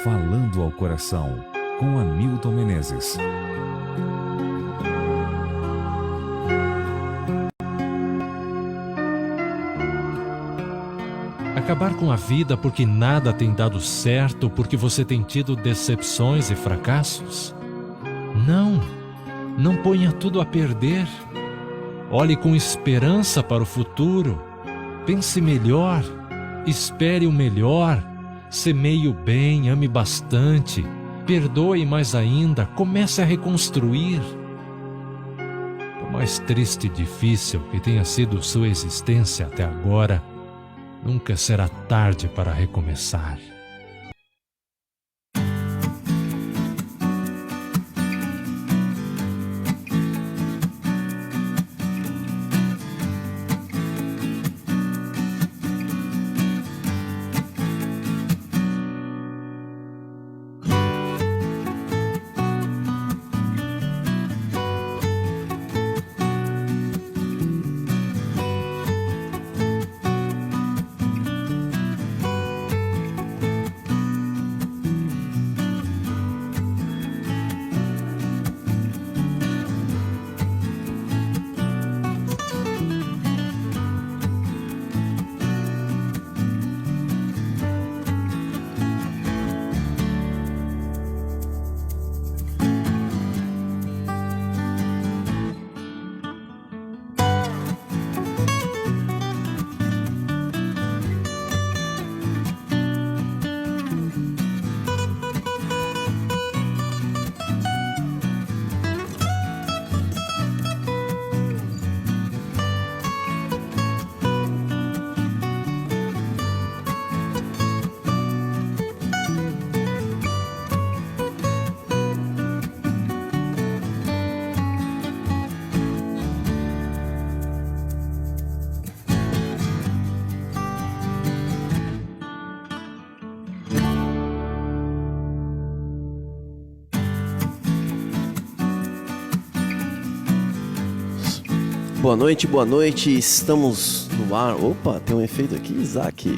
Falando ao Coração, com Hamilton Menezes. Acabar com a vida porque nada tem dado certo, porque você tem tido decepções e fracassos? Não ponha tudo a perder. Olhe com esperança para o futuro. Pense melhor, espere o melhor. Semeie o bem, ame bastante, perdoe mais ainda, comece a reconstruir. Por mais triste e difícil que tenha sido sua existência até agora, nunca será tarde para recomeçar. Boa noite, estamos no ar. Opa, tem um efeito aqui, Isaac.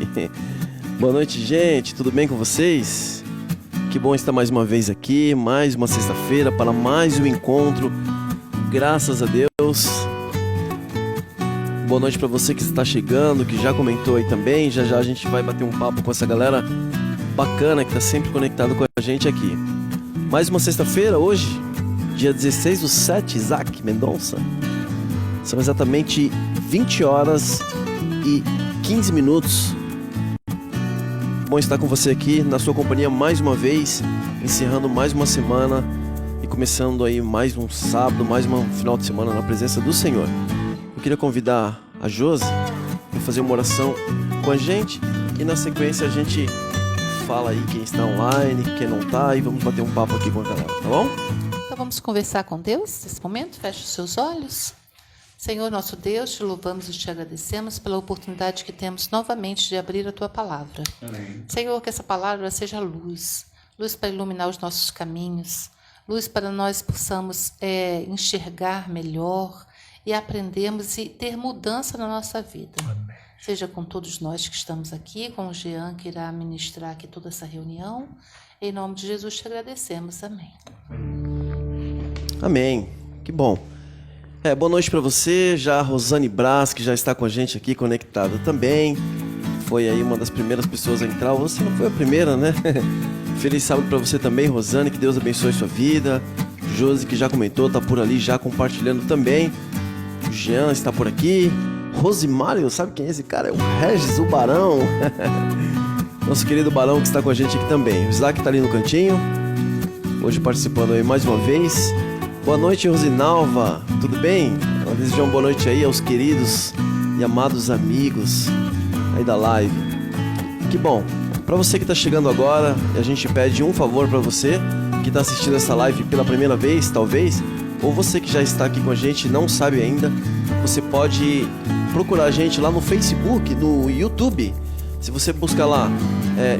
Boa noite, gente, tudo bem com vocês? Que bom estar mais uma vez aqui, mais uma sexta-feira para mais um encontro, graças a Deus. Boa noite para você que está chegando, que já comentou aí também. Já a gente vai bater um papo com essa galera bacana que está sempre conectado com a gente aqui. Mais uma sexta-feira hoje, dia 16/7, Isaac Mendonça. São exatamente 20 horas e 15 minutos. Bom estar com você aqui na sua companhia mais uma vez, encerrando mais uma semana e começando aí mais um sábado, mais um final de semana na presença do Senhor. Eu queria convidar a Josi para fazer uma oração com a gente e na sequência a gente fala aí quem está online, quem não está e vamos bater um papo aqui com a galera, tá bom? Então vamos conversar com Deus nesse momento. Feche os seus olhos. Senhor nosso Deus, te louvamos e te agradecemos pela oportunidade que temos novamente de abrir a Tua Palavra. Amém. Senhor, que essa palavra seja luz para iluminar os nossos caminhos, luz para nós possamos enxergar melhor e aprendermos e ter mudança na nossa vida. Amém. Seja com todos nós que estamos aqui, com o Jean que irá ministrar aqui toda essa reunião. Em nome de Jesus te agradecemos. Amém. Amém. Que bom. Boa noite para você, já a Rosane Braz, que já está com a gente aqui conectada também. Foi aí uma das primeiras pessoas a entrar. Você não foi a primeira, né? Feliz sábado para você também, Rosane, que Deus abençoe sua vida. Josi, que já comentou, tá por ali já compartilhando também. O Jean está por aqui. Rosimário, sabe quem é esse cara? É o Regis, o Barão. Nosso querido Barão que está com a gente aqui também. O Isaac está ali no cantinho, hoje participando aí mais uma vez. Boa noite, Rosinalva, tudo bem? Ela deseja uma boa noite aí aos queridos e amados amigos aí da live. Que bom, para você que está chegando agora, a gente pede um favor para você que está assistindo essa live pela primeira vez, talvez, ou você que já está aqui com a gente e não sabe ainda, você pode procurar a gente lá no Facebook, no YouTube. Se você buscar lá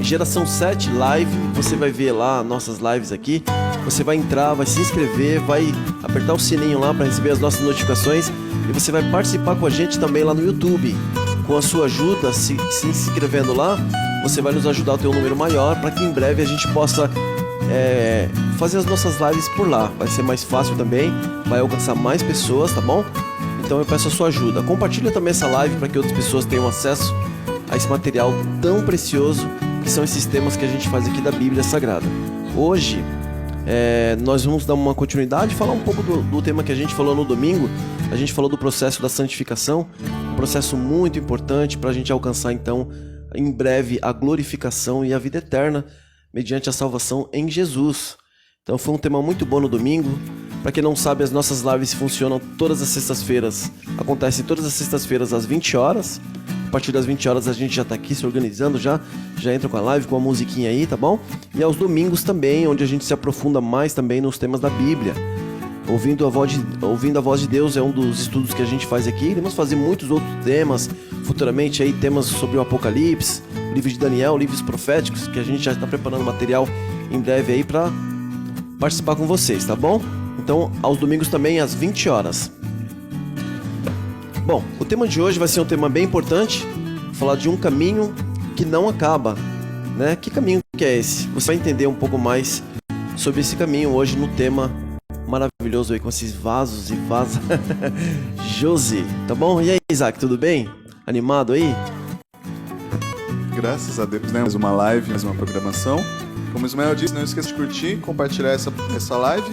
Geração 7 Live, você vai ver lá nossas lives aqui. Você vai entrar, vai se inscrever, vai apertar o sininho lá para receber as nossas notificações e você vai participar com a gente também lá no YouTube. com a sua ajuda, se inscrevendo lá, você vai nos ajudar a ter um número maior para que em breve a gente possa fazer as nossas lives por lá. Vai ser mais fácil também, vai alcançar mais pessoas, tá bom? Então eu peço a sua ajuda. Compartilha também essa live para que outras pessoas tenham acesso a esse material tão precioso que são esses temas que a gente faz aqui da Bíblia Sagrada. Hoje nós vamos dar uma continuidade, falar um pouco do tema que a gente falou no domingo. A gente falou do processo da santificação, um processo muito importante para a gente alcançar então em breve a glorificação e a vida eterna mediante a salvação em Jesus. Então foi um tema muito bom no domingo. Para quem não sabe, as nossas lives funcionam todas as sextas-feiras. Acontecem todas as sextas-feiras às 20 horas. A partir das 20 horas a gente já está aqui se organizando, já entra com a live, com a musiquinha aí, tá bom? E aos domingos também, onde a gente se aprofunda mais também nos temas da Bíblia. Ouvindo a voz de Deus é um dos estudos que a gente faz aqui. Iremos fazer muitos outros temas futuramente aí, temas sobre o Apocalipse, livros de Daniel, livros proféticos, que a gente já está preparando material em breve aí para participar com vocês, tá bom? Então, aos domingos também às 20 horas. Bom, o tema de hoje vai ser um tema bem importante, falar de um caminho que não acaba, né? Que caminho que é esse? Você vai entender um pouco mais sobre esse caminho hoje no tema maravilhoso aí com esses vasos e vasas. Josi, tá bom? E aí, Isaac, tudo bem? Animado aí? Graças a Deus, né? Mais uma live, mais uma programação. Como o Ismael disse, não esqueça de curtir, compartilhar essa live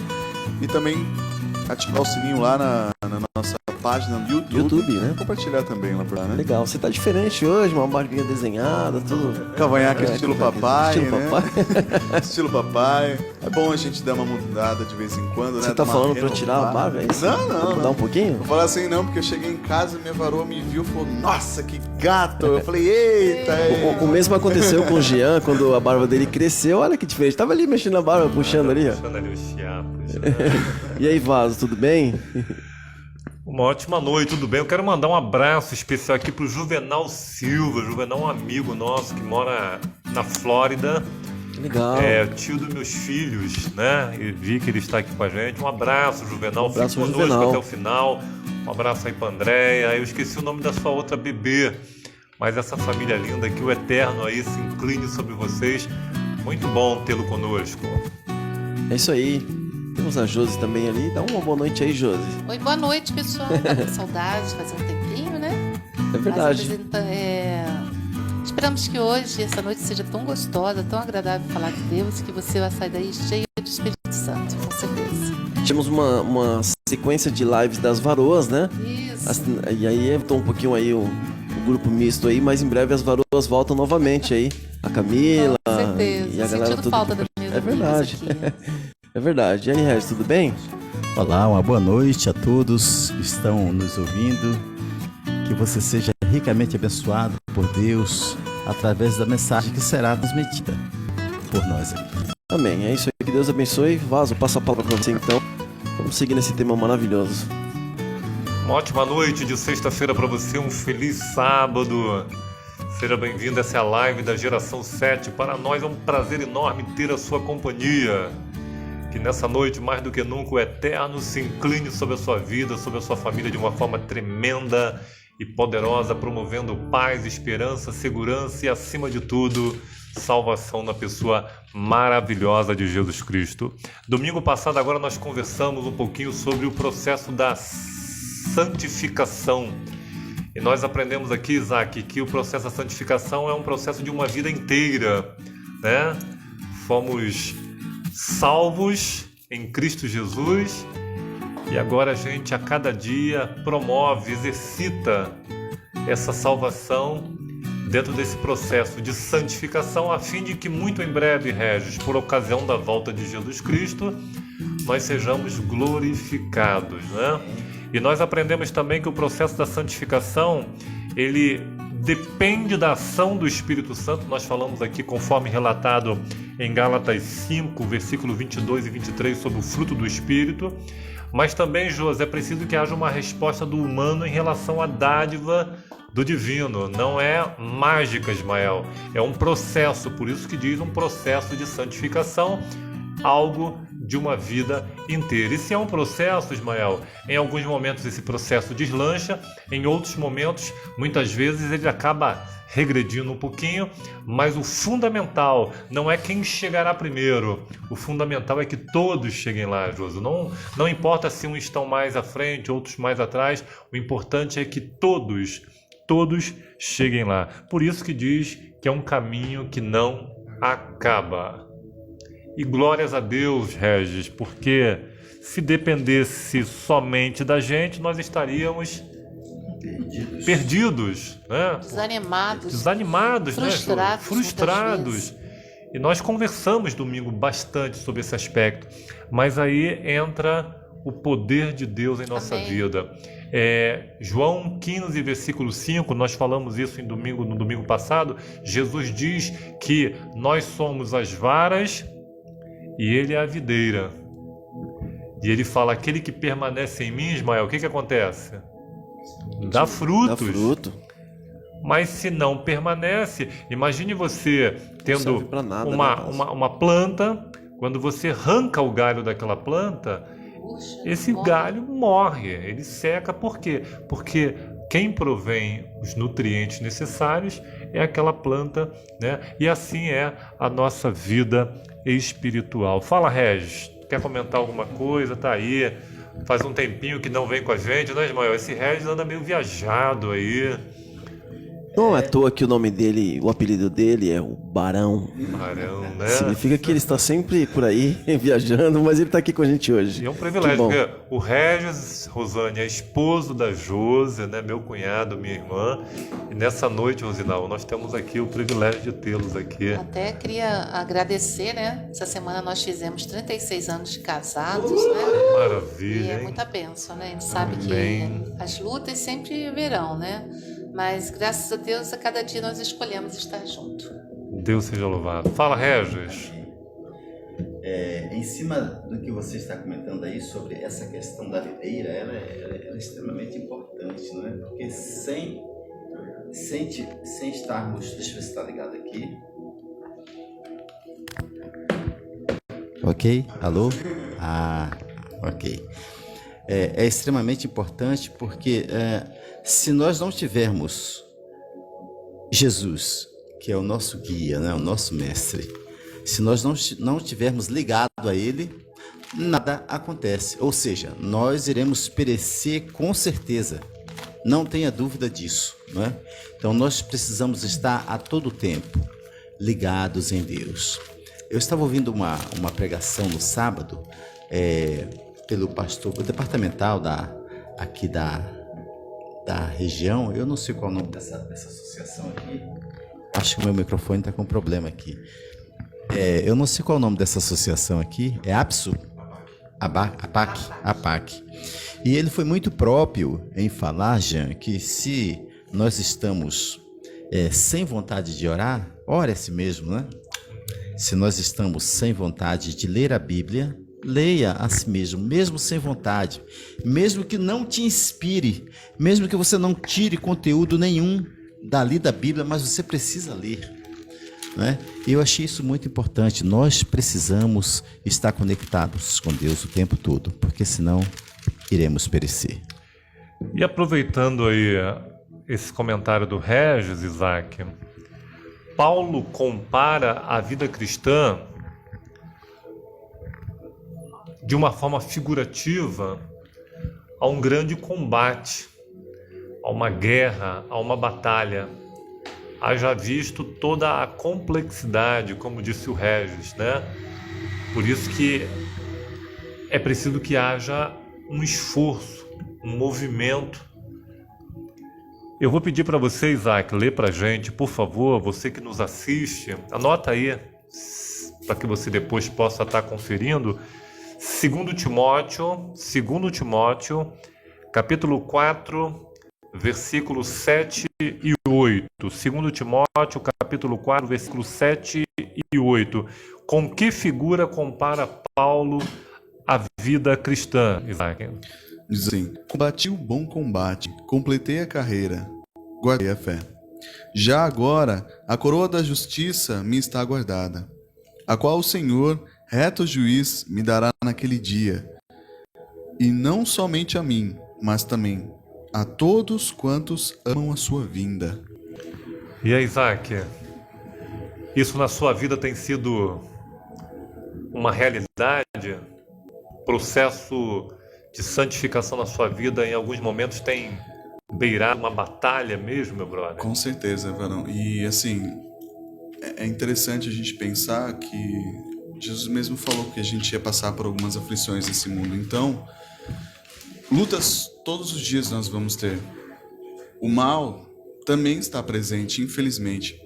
e também ativar o sininho lá na nossa página no YouTube, né? Compartilhar também lá por lá, né? Legal, você tá diferente hoje, uma barbinha desenhada, tudo. Cavanhaque estilo papai, estilo né? papai. Estilo papai. É bom a gente dar uma mudada de vez em quando, né? Você tá falando pra eu tirar a barba, é isso? Não. Mudar um pouquinho? Vou falar assim não, porque eu cheguei em casa, minha varoa me viu e falou, nossa, que gato! Eu falei, eita! O mesmo aconteceu com o Jean, quando a barba dele cresceu, olha que diferente. Tava ali mexendo na barba, puxando ali, ó. Puxando ali os chiapos. E aí, Vaso, tudo bem? Uma ótima noite, tudo bem? Eu quero mandar um abraço especial aqui pro Juvenal Silva. Juvenal é um amigo nosso que mora na Flórida. Legal. É tio dos meus filhos, né? E vi que ele está aqui com a gente. Um abraço, Juvenal. Abraço, Fique conosco Juvenal. até o final. Um abraço aí pra Andréia. Eu esqueci o nome da sua outra bebê. Mas essa família linda, que o Eterno aí se incline sobre vocês. Muito bom tê-lo conosco. É isso aí. Temos a Josi também ali. Dá uma boa noite aí, Josi. Oi, boa noite, pessoal. Tá com saudade, faz um tempinho, né? É verdade. Esperamos que hoje, essa noite, seja tão gostosa, tão agradável falar de Deus, que você vai sair daí cheio do Espírito Santo, com certeza. Tínhamos uma sequência de lives das varoas, né? Isso. E aí entrou um pouquinho aí o grupo misto aí, mas em breve as varoas voltam novamente aí. A Camila Com certeza. e a galera Sentindo toda. falta das minhas É verdade. amigas aqui. É verdade. E aí, Regis, tudo bem? Olá, uma boa noite a todos que estão nos ouvindo. Que você seja ricamente abençoado por Deus através da mensagem que será transmitida por nós aqui. Amém. É isso aí. Que Deus abençoe. Vaso, passa a palavra para você então. Vamos seguir nesse tema maravilhoso. Uma ótima noite de sexta-feira para você, um feliz sábado. Seja bem-vindo, essa é a live da Geração 7. Para nós é um prazer enorme ter a sua companhia. Que nessa noite, mais do que nunca, o Eterno se incline sobre a sua vida, sobre a sua família de uma forma tremenda e poderosa, promovendo paz, esperança, segurança e, acima de tudo, salvação na pessoa maravilhosa de Jesus Cristo. Domingo passado, agora nós conversamos um pouquinho sobre o processo da santificação. E nós aprendemos aqui, Isaac, que o processo da santificação é um processo de uma vida inteira, né? Fomos salvos em Cristo Jesus e agora a gente a cada dia promove, exercita essa salvação dentro desse processo de santificação, a fim de que muito em breve, Regis, por ocasião da volta de Jesus Cristo, nós sejamos glorificados, né? E nós aprendemos também que o processo da santificação, ele depende da ação do Espírito Santo. Nós falamos aqui, conforme relatado em Gálatas 5, versículo 22 e 23, sobre o fruto do Espírito. Mas também, José, é preciso que haja uma resposta do humano em relação à dádiva do divino. Não é mágica, Ismael, é um processo, por isso que diz um processo de santificação, algo de uma vida inteira. E se é um processo, Ismael, em alguns momentos esse processo deslancha, em outros momentos, muitas vezes ele acaba regredindo um pouquinho, mas o fundamental não é quem chegará primeiro, o fundamental é que todos cheguem lá, Joso. Não importa se uns estão mais à frente, outros mais atrás, o importante é que todos cheguem lá. Por isso que diz que é um caminho que não acaba. E glórias a Deus, Regis, porque se dependesse somente da gente, nós estaríamos perdidos, né? Desanimados, frustrados, né? Frustrados. E nós conversamos domingo bastante sobre esse aspecto, mas aí entra o poder de Deus em nossa vida. João 15, versículo 5, nós falamos isso no domingo passado. Jesus diz que nós somos as varas e ele é a videira. E ele fala, aquele que permanece em mim, Ismael, o que acontece? Dá frutos. Mas se não permanece, imagine você tendo uma planta, quando você arranca o galho daquela planta, esse galho morre, ele seca. Por quê? Porque quem provém os nutrientes necessários é aquela planta, né? E assim é a nossa vida espiritual. Fala, Regis, quer comentar alguma coisa? Tá aí, faz um tempinho que não vem com a gente, né, Ismael? Esse Regis anda meio viajado aí. Não é à toa que o nome dele, o apelido dele é o Barão. Barão, né? Significa que ele está sempre por aí, viajando, mas ele está aqui com a gente hoje. E é um privilégio, porque o Regis, Rosane, é esposo da Josi, né? Meu cunhado, minha irmã. E nessa noite, Rosinal, nós temos aqui o privilégio de tê-los aqui. Até queria agradecer, né? Essa semana nós fizemos 36 anos de casados, né? Maravilha, E é hein? muita bênção, né? A gente sabe Amém. que as lutas sempre virão, né? Mas graças a Deus, a cada dia nós escolhemos estar junto. Deus seja louvado. Fala, Regis. Em cima do que você está comentando aí sobre essa questão da videira, ela é extremamente importante, não é? Porque sem estarmos... Deixa eu ver se está ligado aqui. Ok? Alô? Ok. É extremamente importante porque se nós não tivermos Jesus, que é o nosso guia, né, o nosso mestre, se nós não tivermos ligado a Ele, nada acontece. Ou seja, nós iremos perecer com certeza. Não tenha dúvida disso, não é? Então nós precisamos estar a todo tempo ligados em Deus. Eu estava ouvindo uma pregação no sábado, pelo pastor departamental aqui da região. Eu não sei qual é o nome dessa associação aqui. Acho que o meu microfone está com problema aqui. Eu não sei qual é o nome dessa associação aqui. É APSU? APAC. E ele foi muito próprio em falar, Jean, que se nós estamos sem vontade de orar, ore a si mesmo, né? Se nós estamos sem vontade de ler a Bíblia, leia a si mesmo, mesmo sem vontade, mesmo que não te inspire, mesmo que você não tire conteúdo nenhum dali da Bíblia, mas você precisa ler, né? Eu achei isso muito importante. Nós precisamos estar conectados com Deus o tempo todo, porque senão iremos perecer. E aproveitando aí esse comentário do Regis, Isaac, Paulo compara a vida cristã de uma forma figurativa a um grande combate, a uma guerra, a uma batalha. Haja visto toda a complexidade, como disse o Regis, né? Por isso que é preciso que haja um esforço, um movimento. Eu vou pedir para você, Isaac, ler para a gente, por favor, você que nos assiste, anota aí, para que você depois possa estar conferindo, 2 Timóteo, capítulo 4, versículos 7 e 8. 2 Timóteo, capítulo 4, versículos 7 e 8. Com que figura compara Paulo a vida cristã, Isaac? Diz assim: combati o bom combate, completei a carreira, guardei a fé. Já agora, a coroa da justiça me está guardada, a qual o Senhor, reto juiz me dará naquele dia, e não somente a mim, mas também a todos quantos amam a sua vinda. E aí, Isaac, isso na sua vida tem sido uma realidade? Processo de santificação na sua vida em alguns momentos tem beirado uma batalha mesmo, meu brother? Com certeza, Varão. E assim, é interessante a gente pensar que Jesus mesmo falou que a gente ia passar por algumas aflições nesse mundo. Então, lutas todos os dias nós vamos ter. O mal também está presente, infelizmente.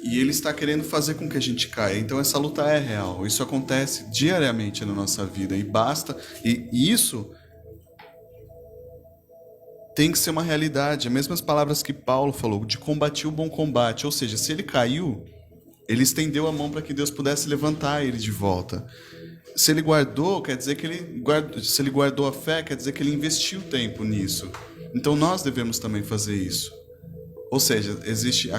E ele está querendo fazer com que a gente caia. Então essa luta é real. Isso acontece diariamente na nossa vida. E basta... E isso tem que ser uma realidade. As mesmas palavras que Paulo falou, de combater o bom combate. Ou seja, se ele caiu, ele estendeu a mão para que Deus pudesse levantar ele de volta. Se ele guardou, quer dizer que se ele guardou a fé, quer dizer que ele investiu tempo nisso. Então nós devemos também fazer isso. Ou seja, existe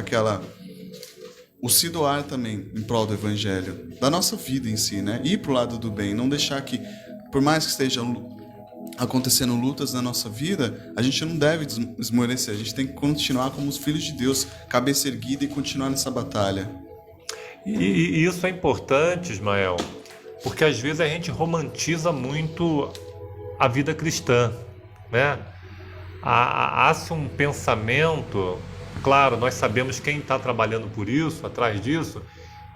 o se doar também em prol do evangelho, da nossa vida em si, né? Ir pro lado do bem, não deixar que, por mais que estejam acontecendo lutas na nossa vida, a gente não deve esmorecer, a gente tem que continuar como os filhos de Deus, cabeça erguida e continuar nessa batalha. E isso é importante, Ismael, porque às vezes a gente romantiza muito a vida cristã, né? Há-se um pensamento, claro, nós sabemos quem está trabalhando por isso, atrás disso,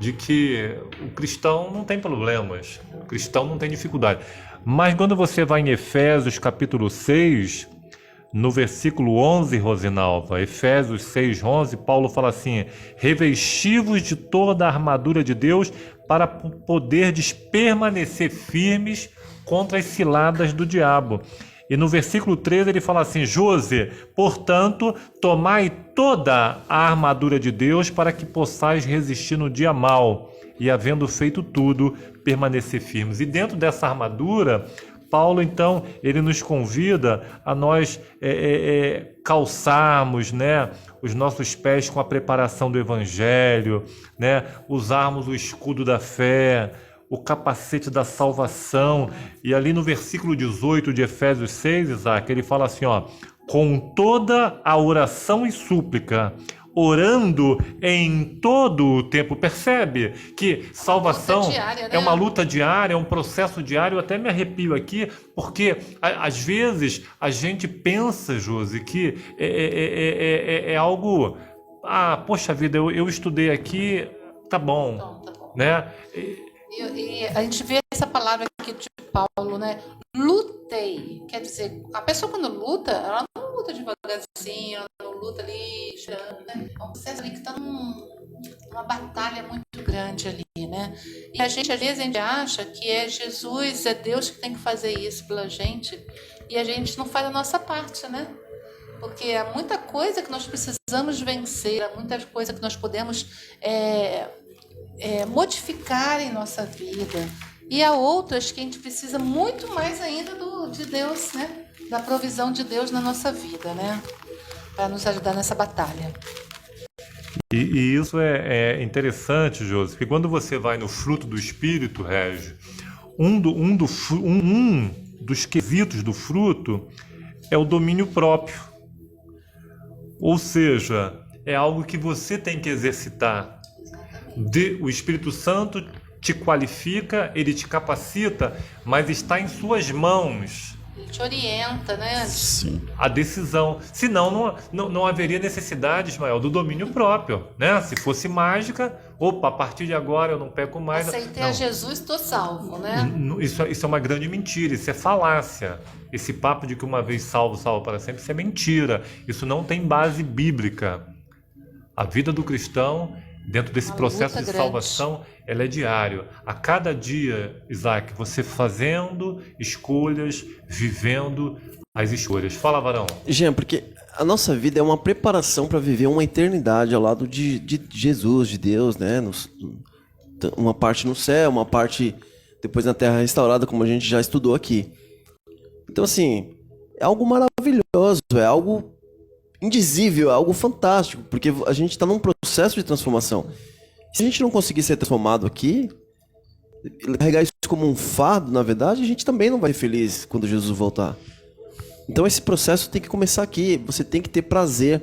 de que o cristão não tem problemas, o cristão não tem dificuldade. Mas quando você vai em Efésios capítulo 6, no versículo 11, Rosinalva, Efésios 6, 11, Paulo fala assim: revesti-vos de toda a armadura de Deus para poderdes permanecer firmes contra as ciladas do diabo. E no versículo 13 ele fala assim: José, portanto, tomai toda a armadura de Deus para que possais resistir no dia mau e, havendo feito tudo, permanecer firmes. E dentro dessa armadura, Paulo, então, ele nos convida a nós calçarmos, né, os nossos pés com a preparação do Evangelho, né, usarmos o escudo da fé, o capacete da salvação. E ali no versículo 18 de Efésios 6, Isaac, ele fala assim, ó: com toda a oração e súplica, orando em todo o tempo. Percebe que salvação diária, né? É uma luta diária, é um processo diário. Eu até me arrepio aqui, porque às vezes a gente pensa, Josi, que é algo... Ah, poxa vida, eu estudei aqui, tá bom. Né? E a gente vê essa palavra aqui de Paulo, né? Lutei. Quer dizer, a pessoa quando luta, ela não luta devagarzinho, ela não luta ali, chorando, né? É um processo ali que está numa batalha muito grande ali, né? E a gente, às vezes, a gente acha que é Jesus, é Deus que tem que fazer isso pela gente, e a gente não faz a nossa parte, né? Porque há muita coisa que nós precisamos vencer, há muita coisa que nós podemos modificar em nossa vida. E há outras que a gente precisa muito mais ainda de Deus, né? Da provisão de Deus na nossa vida, né? Para nos ajudar nessa batalha. E isso é interessante, Josi, porque quando você vai no fruto do Espírito, Régio, um dos quesitos do fruto é o domínio próprio. Ou seja, é algo que você tem que exercitar. O Espírito Santo te qualifica, ele te capacita, mas está em suas mãos. Ele te orienta, né? Sim. A decisão. Senão não haveria necessidade, Ismael, do domínio próprio, né? Se fosse mágica, opa, a partir de agora eu não peco mais. Aceitei a Jesus, estou salvo, né? Isso é uma grande mentira, isso é falácia. Esse papo de que uma vez salvo, salvo para sempre, isso é mentira. Isso não tem base bíblica. A vida do cristão, dentro desse processo de salvação, ela é diário. A cada dia, Isaac, você fazendo escolhas, vivendo as escolhas. Fala, Varão. Jean, porque a nossa vida é uma preparação para viver uma eternidade ao lado de Jesus, de Deus, né? Uma parte no céu, uma parte depois na terra restaurada, como a gente já estudou aqui. Então, assim, é algo maravilhoso, é algo indizível, é algo fantástico, porque a gente está num processo de transformação. Se a gente não conseguir ser transformado aqui, carregar isso como um fardo, na verdade, a gente também não vai ser feliz quando Jesus voltar. Então esse processo tem que começar aqui. Você tem que ter prazer.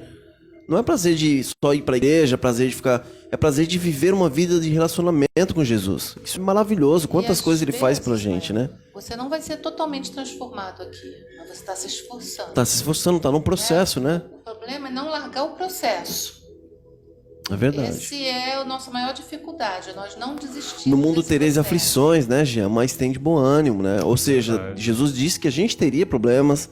Não é prazer de só ir para a igreja, prazer de ficar... É prazer de viver uma vida de relacionamento com Jesus. Isso é maravilhoso. Quantas coisas ele faz pra gente, né? Você não vai ser totalmente transformado aqui, mas você está se esforçando. Tá se esforçando, tá num processo, né? O problema é não largar o processo. É verdade. Esse é a nossa maior dificuldade, nós não desistimos. No mundo desse tereis processo. aflições, né, Jean? Mas tem de bom ânimo, né? Ou seja, Verdade. Jesus disse que a gente teria problemas,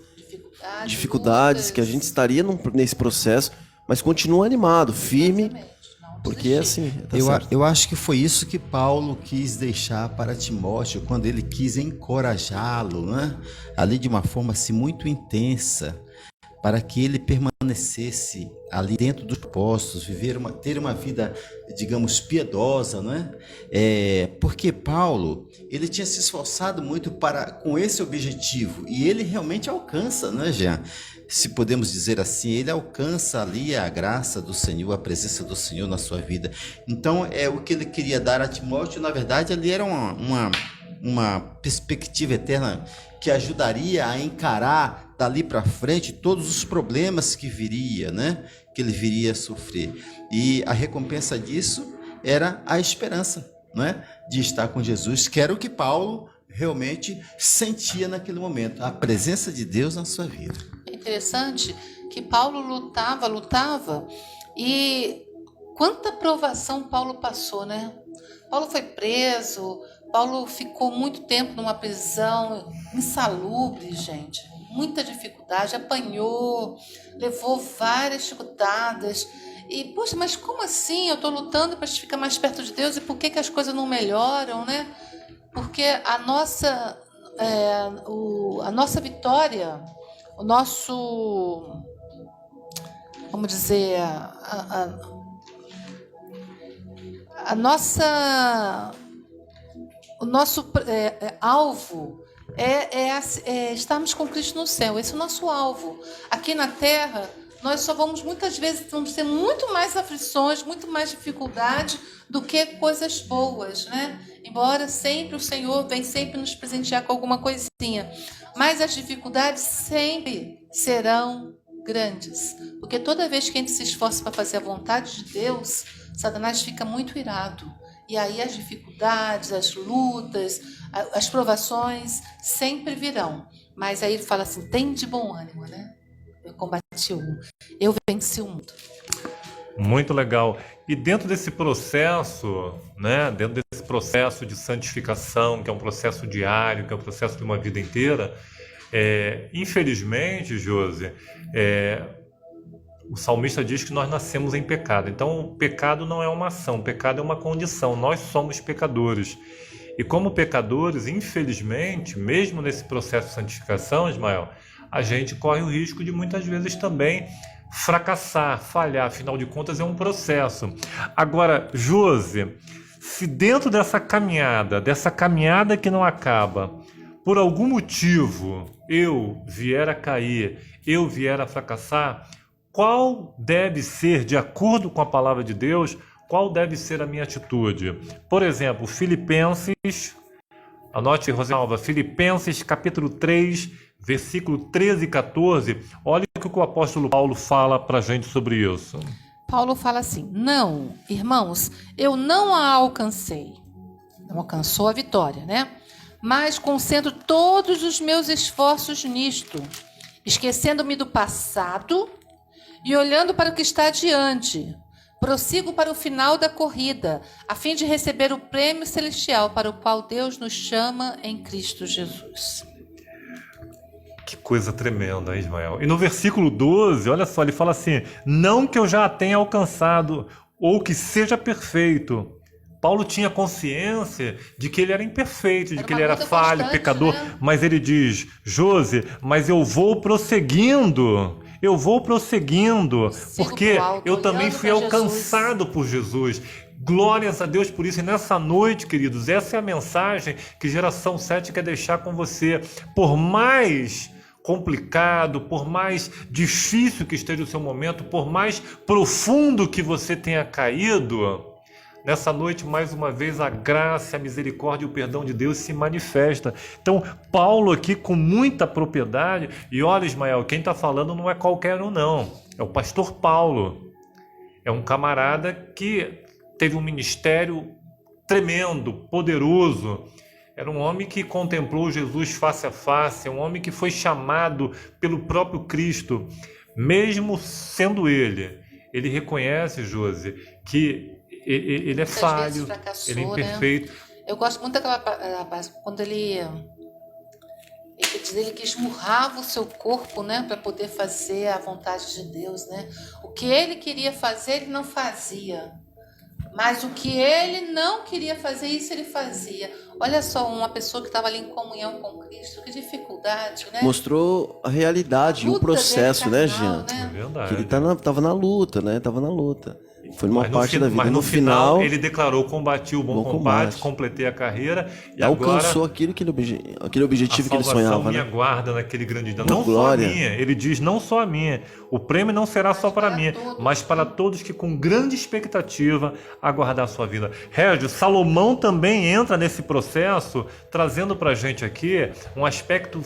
dificuldades, lutas. que a gente estaria nesse processo, mas continua animado, firme, Exatamente, não porque desistir. assim, tá Eu, certo. eu acho que foi isso que Paulo quis deixar para Timóteo, quando ele quis encorajá-lo, né? Ali de uma forma assim, muito intensa, para que ele permanecesse ali dentro dos propósitos, ter uma vida, digamos, piedosa, né? Porque Paulo, ele tinha se esforçado muito com esse objetivo, e ele realmente alcança, né, Jean? Se podemos dizer assim, ele alcança ali a graça do Senhor, a presença do Senhor na sua vida. Então, o que ele queria dar a Timóteo, na verdade, ali era uma perspectiva eterna que ajudaria a encarar dali para frente todos os problemas que viria, né? Que ele viria a sofrer. E a recompensa disso era a esperança, né? De estar com Jesus, que era o que Paulo realmente sentia naquele momento, a presença de Deus na sua vida. É interessante que Paulo lutava, e quanta provação Paulo passou, né? Paulo foi preso, Paulo ficou muito tempo numa prisão insalubre, gente. Muita dificuldade, apanhou, levou várias chicotadas. E, poxa, mas como assim? Eu estou lutando para ficar mais perto de Deus, e por que as coisas não melhoram, né? Porque a nossa vitória, o nosso, vamos dizer, o nosso alvo é estarmos com Cristo no céu. Esse é o nosso alvo. Aqui na terra, nós só muitas vezes vamos ter muito mais aflições, muito mais dificuldade do que coisas boas, né? Embora sempre o Senhor vem sempre nos presentear com alguma coisinha, mas as dificuldades sempre serão grandes, porque toda vez que a gente se esforça para fazer a vontade de Deus, Satanás fica muito irado. E aí as dificuldades, as lutas, as provações sempre virão. Mas aí ele fala assim, tem de bom ânimo, né? Eu combati o mundo, eu venci o mundo. Muito legal. E dentro desse processo, né, dentro desse processo de santificação, que é um processo diário, que é um processo de uma vida inteira, infelizmente, Josi, o salmista diz que nós nascemos em pecado. Então, o pecado não é uma ação, o pecado é uma condição. Nós somos pecadores. E como pecadores, infelizmente, mesmo nesse processo de santificação, Ismael, a gente corre o risco de muitas vezes também fracassar, falhar. Afinal de contas, é um processo. Agora, Josi, se dentro dessa caminhada que não acaba, por algum motivo eu vier a cair, eu vier a fracassar, qual deve ser, de acordo com a palavra de Deus, qual deve ser a minha atitude? Por exemplo, Filipenses, anote, Rosalva, Filipenses capítulo 3, versículo 13 e 14, olha o que o apóstolo Paulo fala para a gente sobre isso. Paulo fala assim, não, irmãos, eu não a alcancei, não alcançou a vitória, né? Mas concentro todos os meus esforços nisto, esquecendo-me do passado e olhando para o que está adiante. Prossigo para o final da corrida, a fim de receber o prêmio celestial para o qual Deus nos chama em Cristo Jesus. Que coisa tremenda, hein, Ismael? E no versículo 12, olha só, ele fala assim, não que eu já a tenha alcançado ou que seja perfeito. Paulo tinha consciência de que ele era imperfeito, de que ele era falho, pecador, né? Mas ele diz, Josi, mas eu vou prosseguindo, porque eu também fui alcançado por Jesus. Glórias a Deus por isso. E nessa noite, queridos, essa é a mensagem que Geração 7 quer deixar com você. Por mais complicado, por mais difícil que esteja o seu momento, por mais profundo que você tenha caído, Nessa noite, mais uma vez, a graça, a misericórdia e o perdão de Deus se manifesta. Então, Paulo aqui com muita propriedade, e olha, Ismael, quem está falando não é qualquer um, não. É o pastor Paulo. É um camarada que teve um ministério tremendo, poderoso. Era um homem que contemplou Jesus face a face, é um homem que foi chamado pelo próprio Cristo. Mesmo sendo ele reconhece, Josi, que ele é falho, ele é imperfeito. Né? Eu gosto muito daquela quando ele diz ele que esmurrava o seu corpo, né, para poder fazer a vontade de Deus, né? O que ele queria fazer, ele não fazia. Mas o que ele não queria fazer, isso ele fazia. Olha só, uma pessoa que estava ali em comunhão com Cristo, que dificuldade, né? Mostrou a realidade, o processo, né, Jean? É verdade. Que ele estava na luta, né? Tava na luta. Foi numa parte da vida. Mas no final ele declarou: combati o bom combate, completei a carreira e alcançou agora aquele objetivo que ele sonhava. Me né? aguarda naquele grande dia. Não glória. Só a minha. Ele diz: não só a minha. O prêmio não será só para mim, mas para todos que com grande expectativa aguardar a sua vida. Régio, Salomão também entra nesse processo, trazendo para a gente aqui um aspecto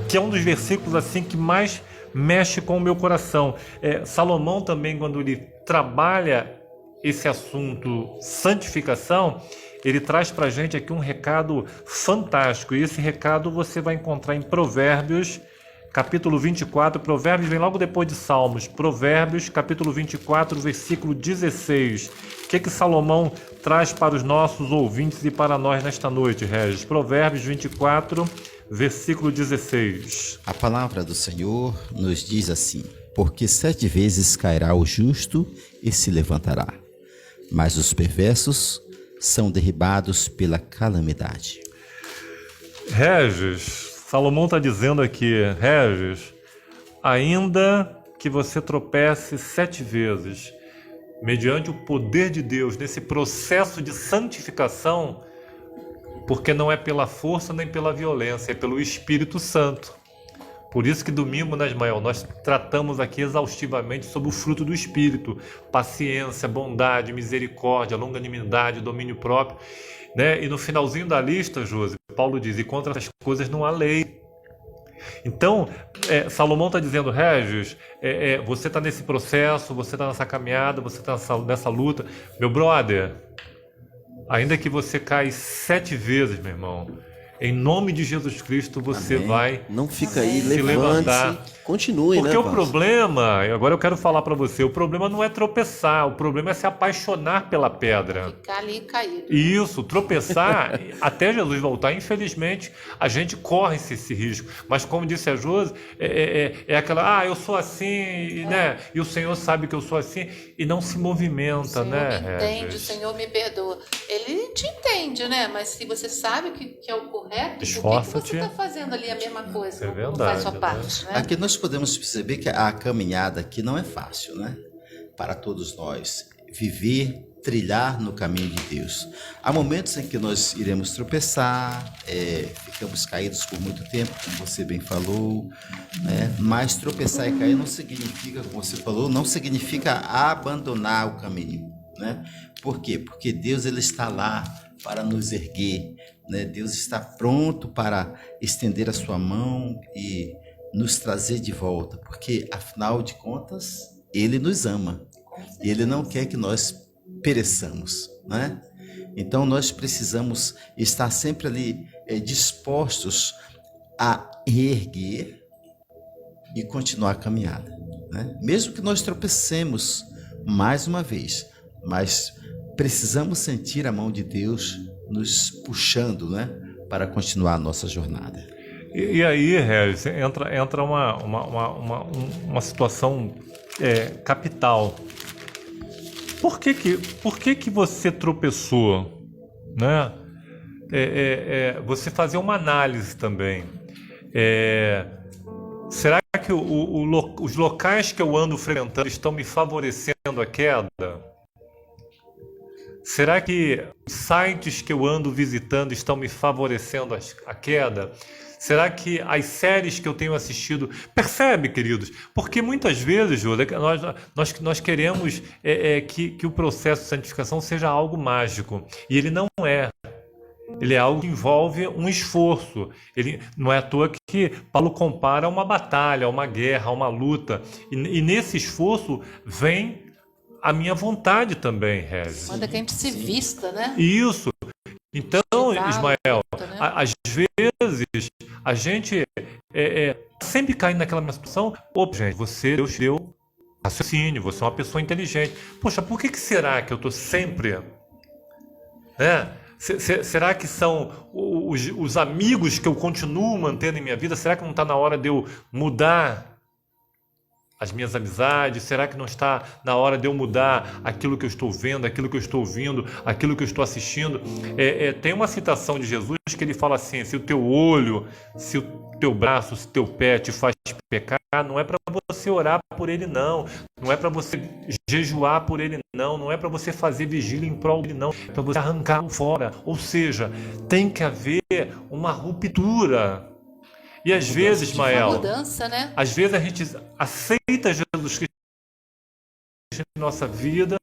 que é um dos versículos assim que mais mexe com o meu coração. Salomão também, quando ele trabalha esse assunto santificação, ele traz para a gente aqui um recado fantástico. E esse recado você vai encontrar em Provérbios, capítulo 24. Provérbios vem logo depois de Salmos. Provérbios, capítulo 24, versículo 16. O que Salomão traz para os nossos ouvintes e para nós nesta noite, Regis? Provérbios 24, versículo 16. A palavra do Senhor nos diz assim: porque 7 vezes cairá o justo e se levantará, mas os perversos são derribados pela calamidade. Regis, Salomão está dizendo aqui, Regis, ainda que você tropece 7 vezes, mediante o poder de Deus, nesse processo de santificação, porque não é pela força nem pela violência, é pelo Espírito Santo. Por isso que domingo, né, Ismael, nós tratamos aqui exaustivamente sobre o fruto do Espírito: paciência, bondade, misericórdia, longanimidade, domínio próprio, né? E no finalzinho da lista, Josi, Paulo diz: e contra essas coisas não há lei. Então, Salomão está dizendo: Regis, você está nesse processo, você está nessa caminhada, você está nessa luta. Meu brother, ainda que você caia 7 vezes, meu irmão, em nome de Jesus Cristo, você Amém. vai não fica aí, se levantar. Continue, porque né, o problema, agora eu quero falar para você, o problema não é tropeçar, o problema é se apaixonar pela pedra. Ficar ali caído. Isso, tropeçar, até Jesus voltar, infelizmente, a gente corre esse risco. Mas como disse a Josi, é aquela, eu sou assim, né? E o Senhor sabe que eu sou assim, e não se movimenta, né? O Senhor me entende, o Senhor me perdoa. Ele te entende, né? Mas se você sabe que é o correto, esforça-te. por que você está fazendo ali a mesma coisa? É verdade, não faz sua parte, né? Aqui nós podemos perceber que a caminhada aqui não é fácil, né? Para todos nós. Viver, trilhar no caminho de Deus. Há momentos em que nós iremos tropeçar, ficamos caídos por muito tempo, como você bem falou, né? Mas tropeçar e cair não significa, como você falou, não significa abandonar o caminho, né? Por quê? Porque Deus ele está lá para nos erguer, né? Deus está pronto para estender a sua mão e nos trazer de volta, porque afinal de contas Ele nos ama e Ele não quer que nós pereçamos, né? Então nós precisamos estar sempre ali dispostos a reerguer e continuar a caminhada, né? Mesmo que nós tropecemos mais uma vez, mas precisamos sentir a mão de Deus nos puxando, né, para continuar a nossa jornada. E aí, Regis, entra uma situação capital. Por que você tropeçou, né? Você fazer uma análise também. Será que os locais que eu ando frequentando estão me favorecendo a queda? Será que os sites que eu ando visitando estão me favorecendo a queda? Será que as séries que eu tenho assistido... Percebe, queridos? Porque muitas vezes, Júlia, nós queremos que o processo de santificação seja algo mágico. E ele não é. Ele é algo que envolve um esforço. Ele, não é à toa que Paulo compara a uma batalha, a uma guerra, a uma luta. E nesse esforço vem a minha vontade também, Regis. Manda que a gente se vista, né? Isso. Então, Exato, Ismael, né? às vezes a gente sempre cai naquela mesma situação. Pô, gente, Deus te deu raciocínio, você é uma pessoa inteligente. Poxa, por que será que eu estou sempre... né? Será que são os amigos que eu continuo mantendo em minha vida? Será que não está na hora de eu mudar as minhas amizades? Será que não está na hora de eu mudar aquilo que eu estou vendo, aquilo que eu estou ouvindo, aquilo que eu estou assistindo? Tem uma citação de Jesus que ele fala assim: se o teu olho, se o teu braço, se o teu pé te faz pecar, não é para você orar por ele, não é para você jejuar por ele, não é para você fazer vigília em prol dele, não, é para você arrancar fora. Ou seja, tem que haver uma ruptura. E às vezes, Ismael, mudança, né? Às vezes a gente aceita Jesus Cristo em nossa vida,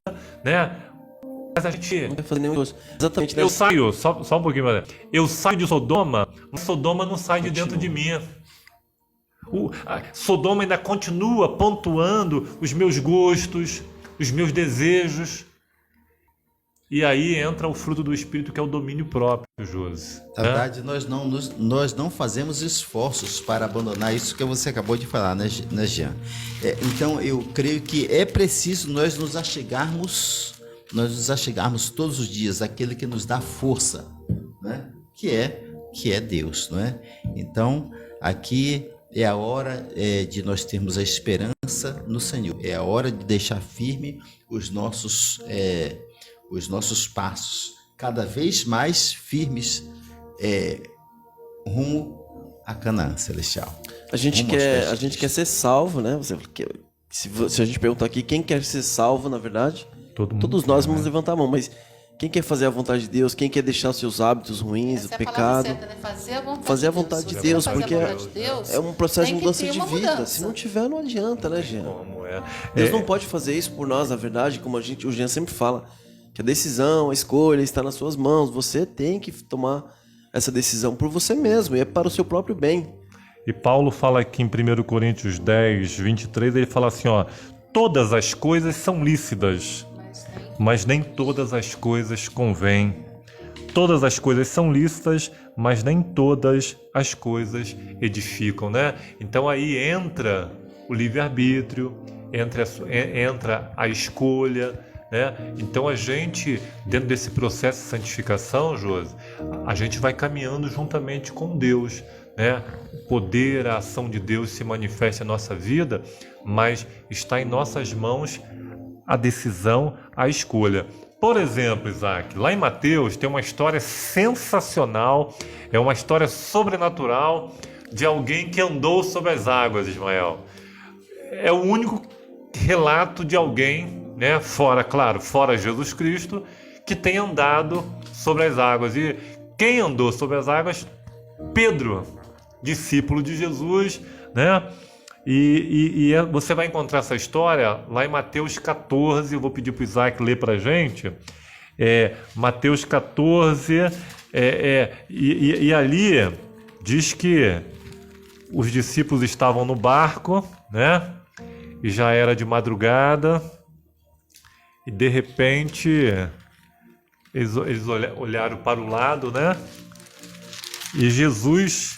né? Mas a gente... Não vai fazer nenhum... Exatamente. Eu saio, só um pouquinho, eu saio de Sodoma, mas Sodoma não sai de dentro de mim. Sodoma ainda continua pontuando os meus gostos, os meus desejos. E aí entra o fruto do Espírito, que é o domínio próprio, Josi. Na verdade, nós não fazemos esforços para abandonar isso que você acabou de falar, né, Jean? Então, eu creio que é preciso nós nos achegarmos todos os dias àquele que nos dá força, né? Que é Deus, não é? Então, aqui é a hora de nós termos a esperança no Senhor. É a hora de deixar firme os nossos passos, cada vez mais firmes, rumo a Canaã celestial. A gente quer ser salvo, né? Se a gente perguntar aqui quem quer ser salvo, na verdade, todos nós vamos levantar a mão, mas quem quer fazer a vontade de Deus, quem quer deixar os seus hábitos ruins, Essa o pecado, certa, né? Fazer a vontade de Deus, porque é um processo de mudança de vida. Mudança. Se não tiver, não adianta, né, Jean? Como Deus não pode fazer isso por nós, na verdade, como o Jean sempre fala, que a decisão, a escolha está nas suas mãos. Você tem que tomar essa decisão por você mesmo, e é para o seu próprio bem. E Paulo fala aqui em 1 Coríntios 10, 23, ele fala assim, ó: todas as coisas são lícitas, mas nem todas as coisas convêm. Todas as coisas são lícitas, mas nem todas as coisas edificam, né? Então aí entra o livre-arbítrio, entra a escolha, né? Então a gente, dentro desse processo de santificação, Josi, a gente vai caminhando juntamente com Deus, né? O poder, a ação de Deus se manifesta em nossa vida, mas está em nossas mãos a decisão, a escolha. Por exemplo, Isaac, lá em Mateus tem uma história sensacional, é uma história sobrenatural de alguém que andou sobre as águas, Ismael. É o único relato de alguém, né, fora Jesus Cristo, que tem andado sobre as águas. E quem andou sobre as águas? Pedro, discípulo de Jesus, né? E você vai encontrar essa história lá em Mateus 14, eu vou pedir para o Isaac ler para a gente. Mateus 14, e ali diz que os discípulos estavam no barco, né? E já era de madrugada, e de repente eles olharam para o lado, né? E Jesus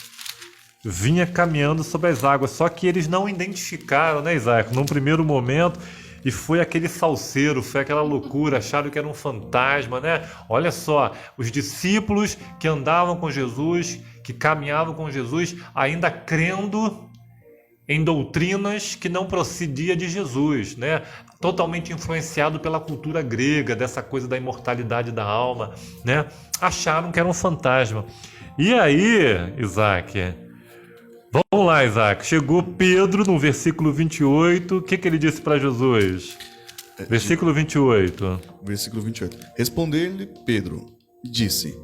vinha caminhando sobre as águas, só que eles não identificaram, né, Isaac, num primeiro momento, e foi aquele salseiro, foi aquela loucura, acharam que era um fantasma, né? Olha só, os discípulos que andavam com Jesus, que caminhavam com Jesus, ainda crendo em doutrinas que não procedia de Jesus, né? Totalmente influenciado pela cultura grega, dessa coisa da imortalidade da alma, né? Acharam que era um fantasma. E aí, Isaac, vamos lá, Isaac. Chegou Pedro no versículo 28. O que ele disse para Jesus? Versículo 28. Versículo 28. Responder-lhe Pedro, disse: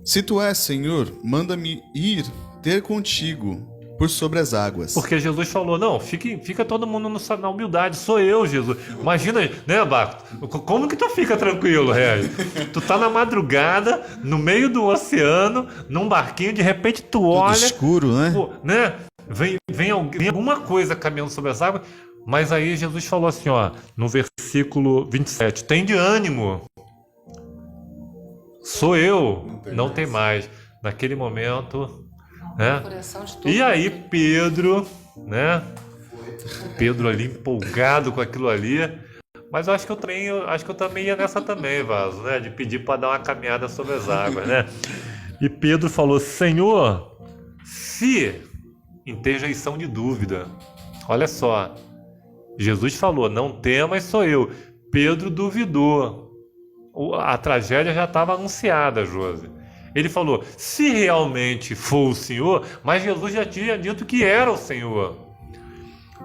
Se tu és Senhor, manda-me ir ter contigo por sobre as águas. Porque Jesus falou, não, fica todo mundo na humildade, sou eu, Jesus. Imagina, né, Baco? Como que tu fica tranquilo, Regis? Tu tá na madrugada, no meio do oceano, num barquinho, de repente tu olha... Tudo escuro, né? Pô, né? Vem alguma coisa caminhando sobre as águas, mas aí Jesus falou assim, ó, no versículo 27, tem de ânimo. Sou eu, não tem mais. Naquele momento... né? E aí Pedro, né? Pedro ali empolgado com aquilo ali, mas eu acho que eu também ia nessa também, Vaso, né? De pedir para dar uma caminhada sobre as águas, né? E Pedro falou: Senhor, se em interjeição de dúvida, olha só, Jesus falou: não temas, sou eu. Pedro duvidou. A tragédia já estava anunciada, Josi. Ele falou, se realmente for o Senhor, mas Jesus já tinha dito que era o Senhor.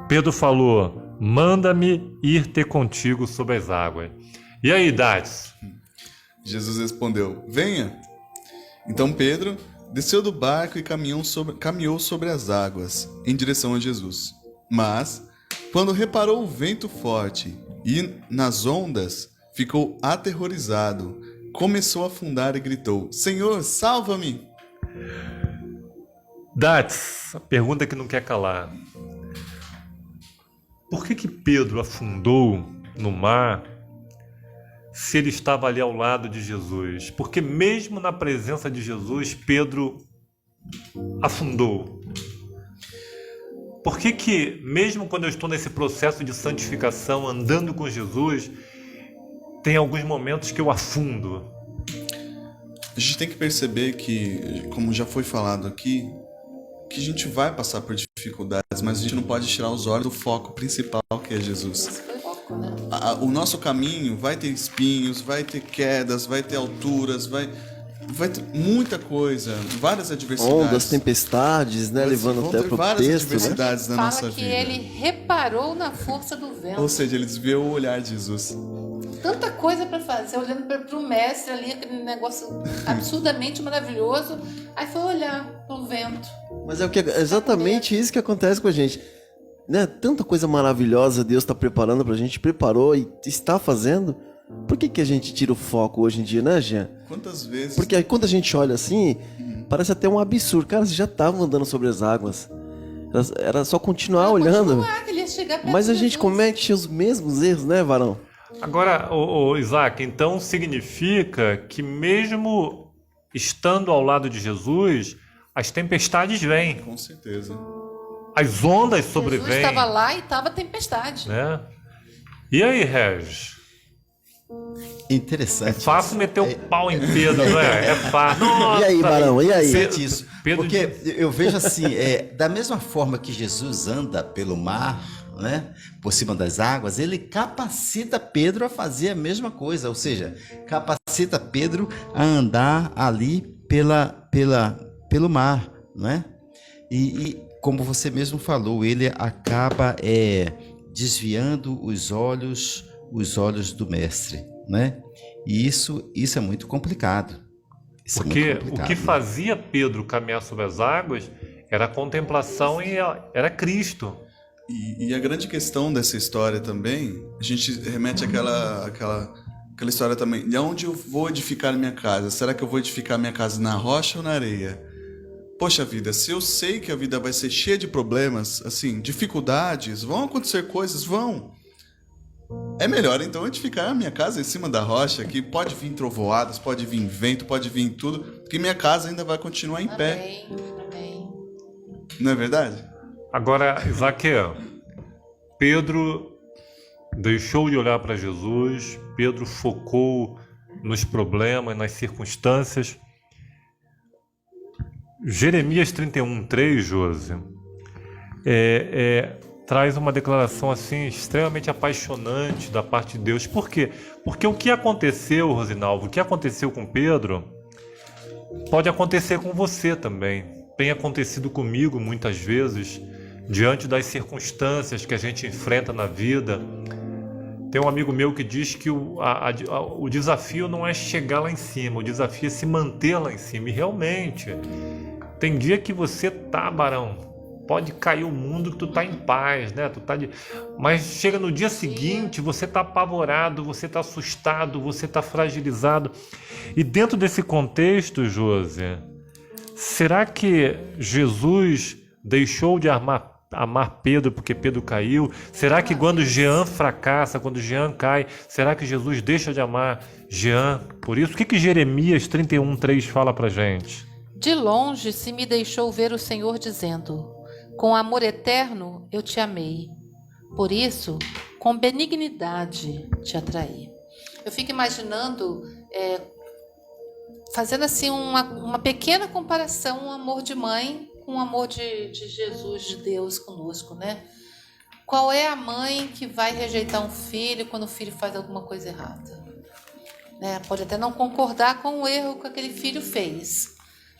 Pedro falou, manda-me ir ter contigo sobre as águas. E aí, Dates? Jesus respondeu, venha. Então Pedro desceu do barco e caminhou sobre as águas, em direção a Jesus. Mas, quando reparou o vento forte e nas ondas, ficou aterrorizado. Começou a afundar e gritou, Senhor, salva-me! Dates, a pergunta que não quer calar. Por que Pedro afundou no mar se ele estava ali ao lado de Jesus? Porque mesmo na presença de Jesus, Pedro afundou. Por que mesmo quando eu estou nesse processo de santificação, andando com Jesus, tem alguns momentos que eu afundo? A gente tem que perceber que, como já foi falado aqui, que a gente vai passar por dificuldades, mas a gente não pode tirar os olhos do foco principal, que é Jesus. O nosso caminho vai ter espinhos, vai ter quedas, vai ter alturas, vai ter muita coisa, várias adversidades. Ondas, tempestades, né? Levando até pro várias texto, adversidades né? na nossa Fala que vida. ele reparou na força do vento. Ou seja, ele desviou o olhar de Jesus. Tanta coisa para fazer, olhando para o mestre ali, aquele negócio absurdamente maravilhoso. Aí foi olhar pro vento. Mas é exatamente isso que acontece com a gente. Né? Tanta coisa maravilhosa Deus está preparando pra gente, preparou e está fazendo. Por que a gente tira o foco hoje em dia, né, Jean? Quantas vezes... Porque quando a gente olha assim, parece até um absurdo. Cara, você já estava andando sobre as águas. Era só continuar olhando. Que ele ia chegar perto Mas a de gente Jesus. comete os mesmos erros, né, Varão? Agora, Isaac, então significa que mesmo estando ao lado de Jesus, as tempestades vêm, Com certeza. as ondas Jesus sobrevêm. estava lá e estava tempestade. Né? E aí, Regis? Interessante. É fácil meter o pau em Pedro, não é? É fácil. Nossa, E aí, Barão? E aí? Interessante isso. Pedro Porque eu vejo assim, da mesma forma que Jesus anda pelo mar, né, por cima das águas, ele capacita Pedro a fazer a mesma coisa, ou seja, capacita Pedro a andar ali pelo mar, né? E como você mesmo falou, ele acaba desviando os olhos do mestre, né? E isso é muito complicado. Isso é Porque muito complicado, o que né? fazia Pedro caminhar sobre as águas era a contemplação e era Cristo. E a grande questão dessa história também, a gente remete àquela história também, de onde eu vou edificar minha casa? Será que eu vou edificar minha casa na rocha ou na areia? Poxa vida, se eu sei que a vida vai ser cheia de problemas, assim, dificuldades, vão acontecer coisas, vão. É melhor então edificar a minha casa em cima da rocha, que pode vir trovoadas, pode vir vento, pode vir tudo, que minha casa ainda vai continuar em pé. Amém. Não é verdade? Agora, Isaac, Pedro deixou de olhar para Jesus, Pedro focou nos problemas, nas circunstâncias. Jeremias 31:3, Josi, traz uma declaração assim extremamente apaixonante da parte de Deus. Por quê? Porque o que aconteceu, Rosinaldo, o que aconteceu com Pedro, pode acontecer com você também. Tem acontecido comigo muitas vezes, diante das circunstâncias que a gente enfrenta na vida. Tem um amigo meu que diz que o desafio não é chegar lá em cima, o desafio é se manter lá em cima. E realmente, tem dia que você tá, Barão, pode cair o mundo que tu tá em paz, né? Mas chega no dia seguinte, você tá apavorado, você tá assustado, você tá fragilizado. E dentro desse contexto, Josi, será que Jesus deixou de amar Pedro porque Pedro caiu? Será que quando Jean fracassa, quando Jean cai, será que Jesus deixa de amar Jean por isso? O que Jeremias 31:3 fala pra gente? De longe se me deixou ver o Senhor dizendo: com amor eterno eu te amei, por isso com benignidade te atraí. Eu fico imaginando, fazendo assim uma pequena comparação, o amor de mãe com o amor de Jesus, de Deus conosco, né? Qual é a mãe que vai rejeitar um filho quando o filho faz alguma coisa errada? Né? Pode até não concordar com o erro que aquele filho fez,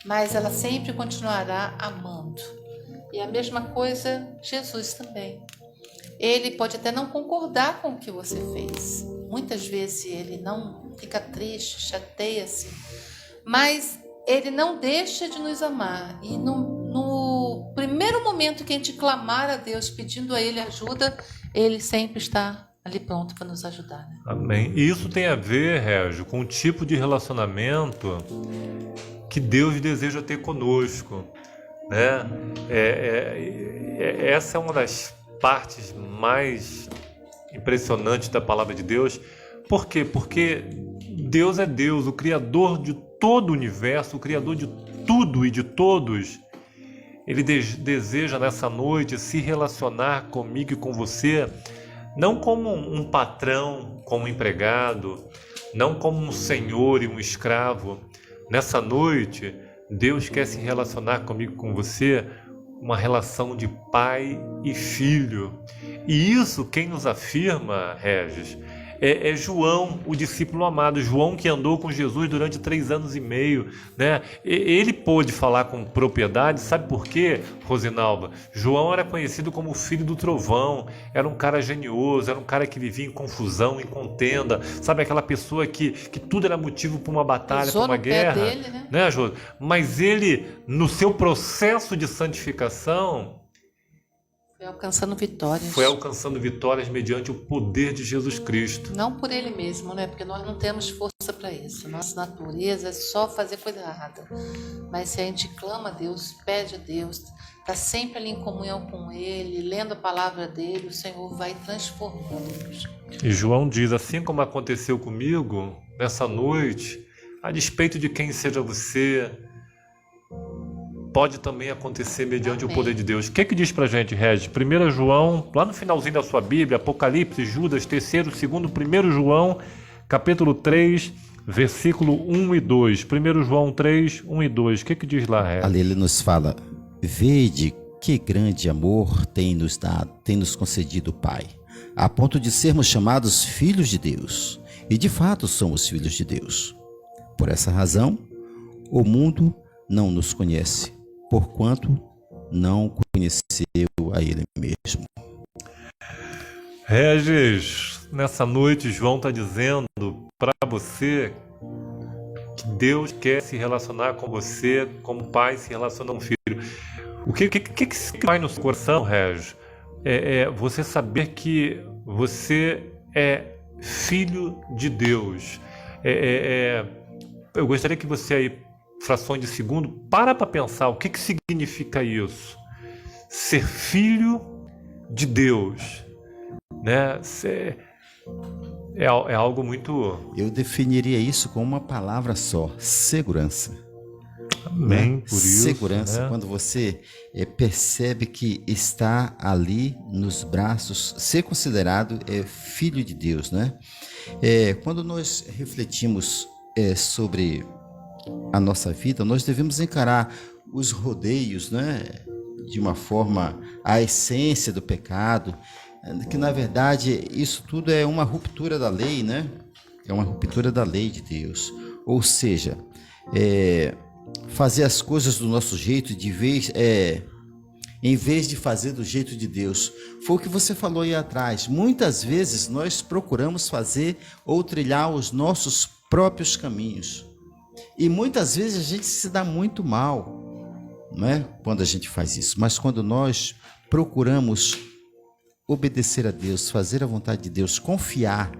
mas ela sempre continuará amando. E a mesma coisa Jesus também. Ele pode até não concordar com o que você fez. Muitas vezes ele não fica triste, chateia-se, mas ele não deixa de nos amar. E no primeiro momento que a gente clamar a Deus, pedindo a Ele ajuda, Ele sempre está ali pronto para nos ajudar. Né? Amém. E isso tem a ver, Régio, com o tipo de relacionamento que Deus deseja ter conosco, né? Essa é uma das partes mais impressionantes da palavra de Deus. Por quê? Porque Deus é Deus, o Criador de todo o universo, o Criador de tudo e de todos. Ele deseja nessa noite se relacionar comigo e com você, não como um patrão, como um empregado, não como um senhor e um escravo. Nessa noite, Deus quer se relacionar comigo e com você, uma relação de pai e filho. E isso quem nos afirma, Regis, é João, o discípulo amado, João que andou com Jesus durante 3 anos e meio, né? Ele pôde falar com propriedade, sabe por quê, Rosinalva? João era conhecido como o filho do trovão, era um cara genioso, era um cara que vivia em confusão, em contenda, sabe, aquela pessoa que tudo era motivo para uma batalha, para uma guerra, dele, né, Jô? Mas ele, no seu processo de santificação, foi alcançando vitórias mediante o poder de Jesus Cristo. Não por ele mesmo, né? Porque nós não temos força para isso. Nossa natureza é só fazer coisa errada. Mas se a gente clama a Deus, pede a Deus, está sempre ali em comunhão com Ele, lendo a palavra dele, o Senhor vai transformando-nos. E João diz, assim como aconteceu comigo, nessa noite, a despeito de quem seja você, pode também acontecer mediante o poder de Deus. O que diz pra gente, Regis? 1 João, lá no finalzinho da sua Bíblia, Apocalipse, Judas, 3º, 2º, 1 João, capítulo 3, versículo 1 e 2. 1 João 3, 1 e 2. O que diz lá, Regis? Ali ele nos fala: vede que grande amor tem nos dado, tem nos concedido o Pai, a ponto de sermos chamados filhos de Deus. E de fato somos filhos de Deus. Por essa razão, o mundo não nos conhece, porquanto não conheceu a Ele mesmo. Regis, nessa noite João está dizendo para você que Deus quer se relacionar com você como pai se relaciona com um filho. O que vai no seu coração, Regis? É você saber que você é filho de Deus. Eu gostaria que você aí, frações de segundo, para pensar o que significa isso. Ser filho de Deus, né? É algo muito... Eu definiria isso com uma palavra só: segurança. Amém, né? Por isso, segurança, né? Quando você percebe que está ali nos braços, ser considerado filho de Deus, né? Quando nós refletimos sobre a nossa vida, nós devemos encarar os rodeios, né, de uma forma, a essência do pecado, que na verdade isso tudo é uma ruptura da lei, né? É uma ruptura da lei de Deus. Ou seja, fazer as coisas do nosso jeito, de vez em vez de fazer do jeito de Deus. Foi o que você falou aí atrás. Muitas vezes nós procuramos fazer ou trilhar os nossos próprios caminhos. E muitas vezes a gente se dá muito mal, não é? Quando a gente faz isso. Mas quando nós procuramos obedecer a Deus, fazer a vontade de Deus, confiar,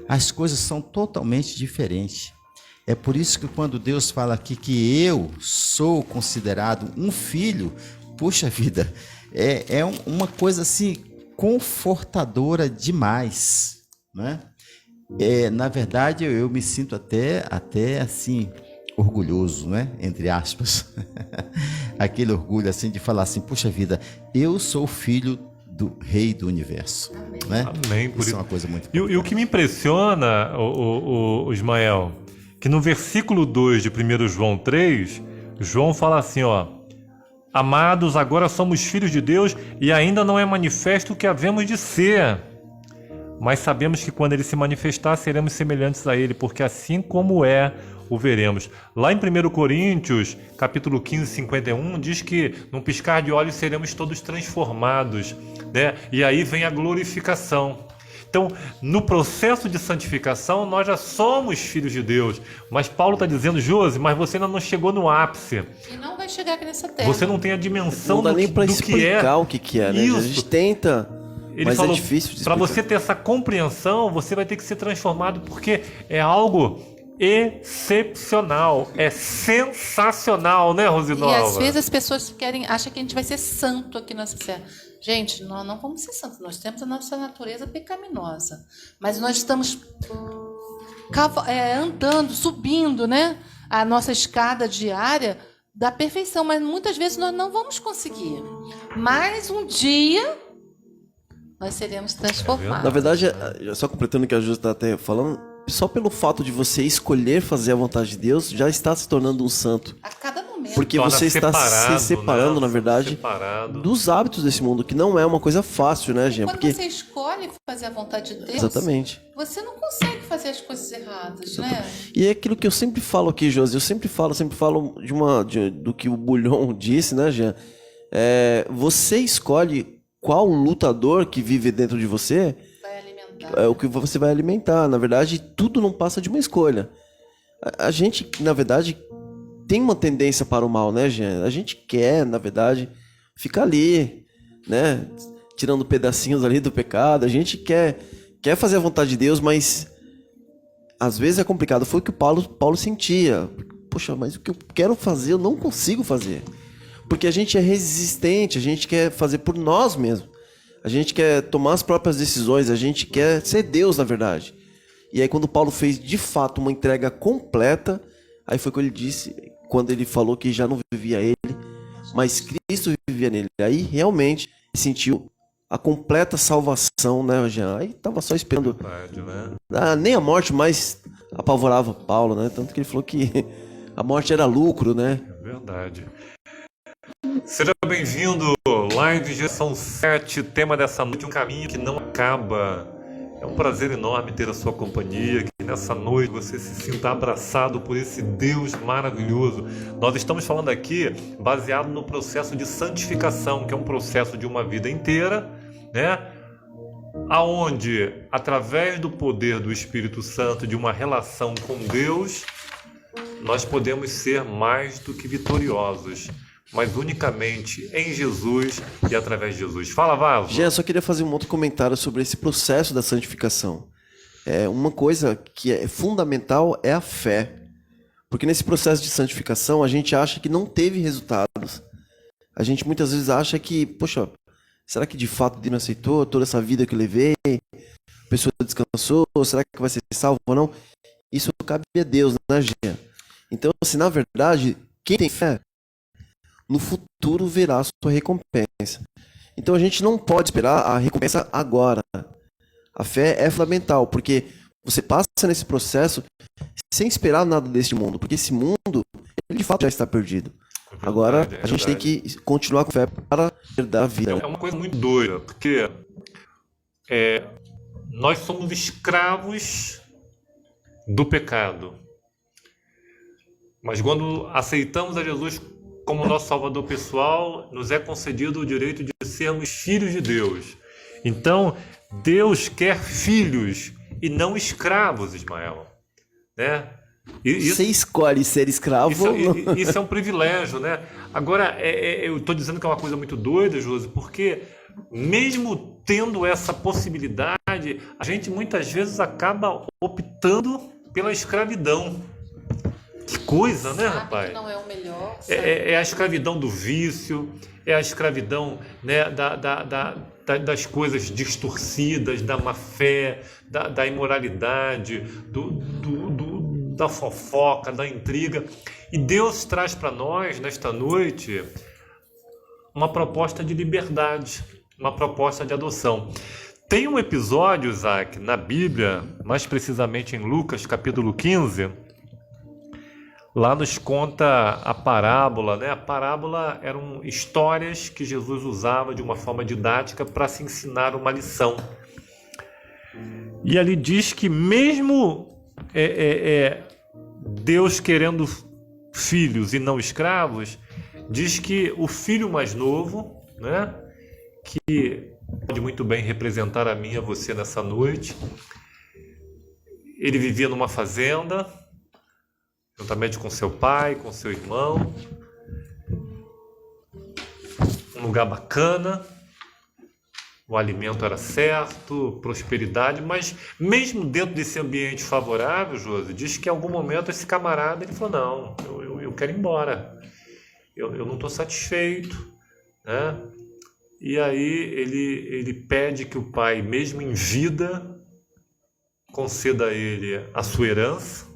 as coisas são totalmente diferentes. É por isso que quando Deus fala aqui que eu sou considerado um filho, puxa vida, é uma coisa assim confortadora demais, né? Na verdade, eu me sinto até assim orgulhoso, né? Entre aspas, aquele orgulho assim de falar assim, puxa vida, eu sou filho do Rei do Universo, né? Amém. Por Isso é uma coisa muito E o que me impressiona, o Ismael, que no versículo 2 de 1 João 3, João fala assim, ó: amados, agora somos filhos de Deus e ainda não é manifesto o que havemos de ser. Mas sabemos que quando ele se manifestar, seremos semelhantes a ele, porque assim como é, o veremos. Lá em 1 Coríntios, capítulo 15, 51, diz que num piscar de olhos seremos todos transformados, né? E aí vem a glorificação. Então, no processo de santificação, nós já somos filhos de Deus. Mas Paulo está dizendo, Josi, mas você ainda não chegou no ápice. E não vai chegar aqui nessa terra. Você não tem a dimensão Não dá nem para do que é. explicar o que é, né? Isso. A gente tenta, Ele mas falou, é difícil de para explicar. você ter essa compreensão, você vai ter que ser transformado, porque é algo excepcional, é sensacional, né, Rosinova? E às vezes as pessoas acham que a gente vai ser santo aqui nessa terra. Gente, nós não vamos ser santos, nós temos a nossa natureza pecaminosa. Mas nós estamos andando, subindo, né, a nossa escada diária da perfeição, mas muitas vezes nós não vamos conseguir. Mas um dia nós seremos transformados. Na verdade, só completando o que a Ju está até falando, só pelo fato de você escolher fazer a vontade de Deus, já está se tornando um santo. A cada momento. Porque Torna você está separado, se separando, né? na verdade, Separado. dos hábitos desse mundo, que não é uma coisa fácil, né, Jean? Quando Porque você escolhe fazer a vontade de Deus, exatamente. você não consegue fazer as coisas erradas, né? E é aquilo que eu sempre falo aqui, Josi, eu sempre falo do que o Bulhon disse, né, Jean? Você escolhe qual lutador que vive dentro de você, Vai alimentar. é o que você vai alimentar. Na verdade, tudo não passa de uma escolha. A gente, na verdade, tem uma tendência para o mal, né, Jean? A gente quer, na verdade, ficar ali, né, tirando pedacinhos ali do pecado. A gente quer fazer a vontade de Deus, mas às vezes é complicado. Foi o que o Paulo sentia. Poxa, mas o que eu quero fazer, eu não consigo fazer. Porque a gente é resistente, a gente quer fazer por nós mesmos. A gente quer tomar as próprias decisões, a gente quer ser Deus, na verdade. E aí quando Paulo fez, de fato, uma entrega completa, aí foi quando ele disse, quando ele falou que já não vivia ele, mas Cristo vivia nele. Aí realmente sentiu a completa salvação, né, Jean? Aí tava só esperando. Verdade, né? Nem a morte mais apavorava Paulo, né? Tanto que ele falou que a morte era lucro, né? É verdade. Seja bem-vindo, live geração 7, tema dessa noite, um caminho que não acaba. É um prazer enorme ter a sua companhia, que nessa noite você se sinta abraçado por esse Deus maravilhoso. Nós estamos falando aqui baseado no processo de santificação, que é um processo de uma vida inteira, né? Aonde, através do poder do Espírito Santo, de uma relação com Deus, nós podemos ser mais do que vitoriosos, mas unicamente em Jesus e através de Jesus. Fala, Vavo. Jean, só queria fazer um outro comentário sobre esse processo da santificação. Uma coisa que é fundamental é a fé. Porque nesse processo de santificação, a gente acha que não teve resultados. A gente muitas vezes acha que, poxa, será que de fato Deus me aceitou toda essa vida que eu levei? A pessoa descansou? Será que vai ser salvo ou não? Isso cabe a Deus, né, Jean? Então, assim, na verdade, quem tem fé, no futuro verá a sua recompensa. Então a gente não pode esperar a recompensa agora. A fé é fundamental, porque você passa nesse processo sem esperar nada deste mundo, porque esse mundo, ele de fato já está perdido. Agora a gente tem que continuar com fé para herdar a vida. É uma coisa muito doida, porque nós somos escravos do pecado. Mas quando aceitamos a Jesus como nosso Salvador pessoal, nos é concedido o direito de sermos filhos de Deus. Então, Deus quer filhos e não escravos, Ismael, né? Você escolhe ser escravo Isso, ou não? isso é um privilégio, né? Agora, eu estou dizendo que é uma coisa muito doida, Josi, porque mesmo tendo essa possibilidade, a gente muitas vezes acaba optando pela escravidão. Que coisa, né, Sabe rapaz? que não é o melhor. É a escravidão do vício, é a escravidão, né, das coisas distorcidas, da má fé, da imoralidade, da fofoca, da intriga. E Deus traz para nós, nesta noite, uma proposta de liberdade, uma proposta de adoção. Tem um episódio, Isaac, na Bíblia, mais precisamente em Lucas, capítulo 15, lá nos conta a parábola, né? A parábola eram histórias que Jesus usava de uma forma didática para se ensinar uma lição. E ali diz que mesmo Deus querendo filhos e não escravos, diz que o filho mais novo, né? Que pode muito bem representar a mim e a você nessa noite, ele vivia numa fazenda, juntamente com seu pai, com seu irmão, um lugar bacana, o alimento era certo, prosperidade, mas mesmo dentro desse ambiente favorável, Josi, diz que em algum momento esse camarada ele falou, não, eu quero ir embora, eu não estou satisfeito, né? E aí ele pede que o pai, mesmo em vida, conceda a ele a sua herança,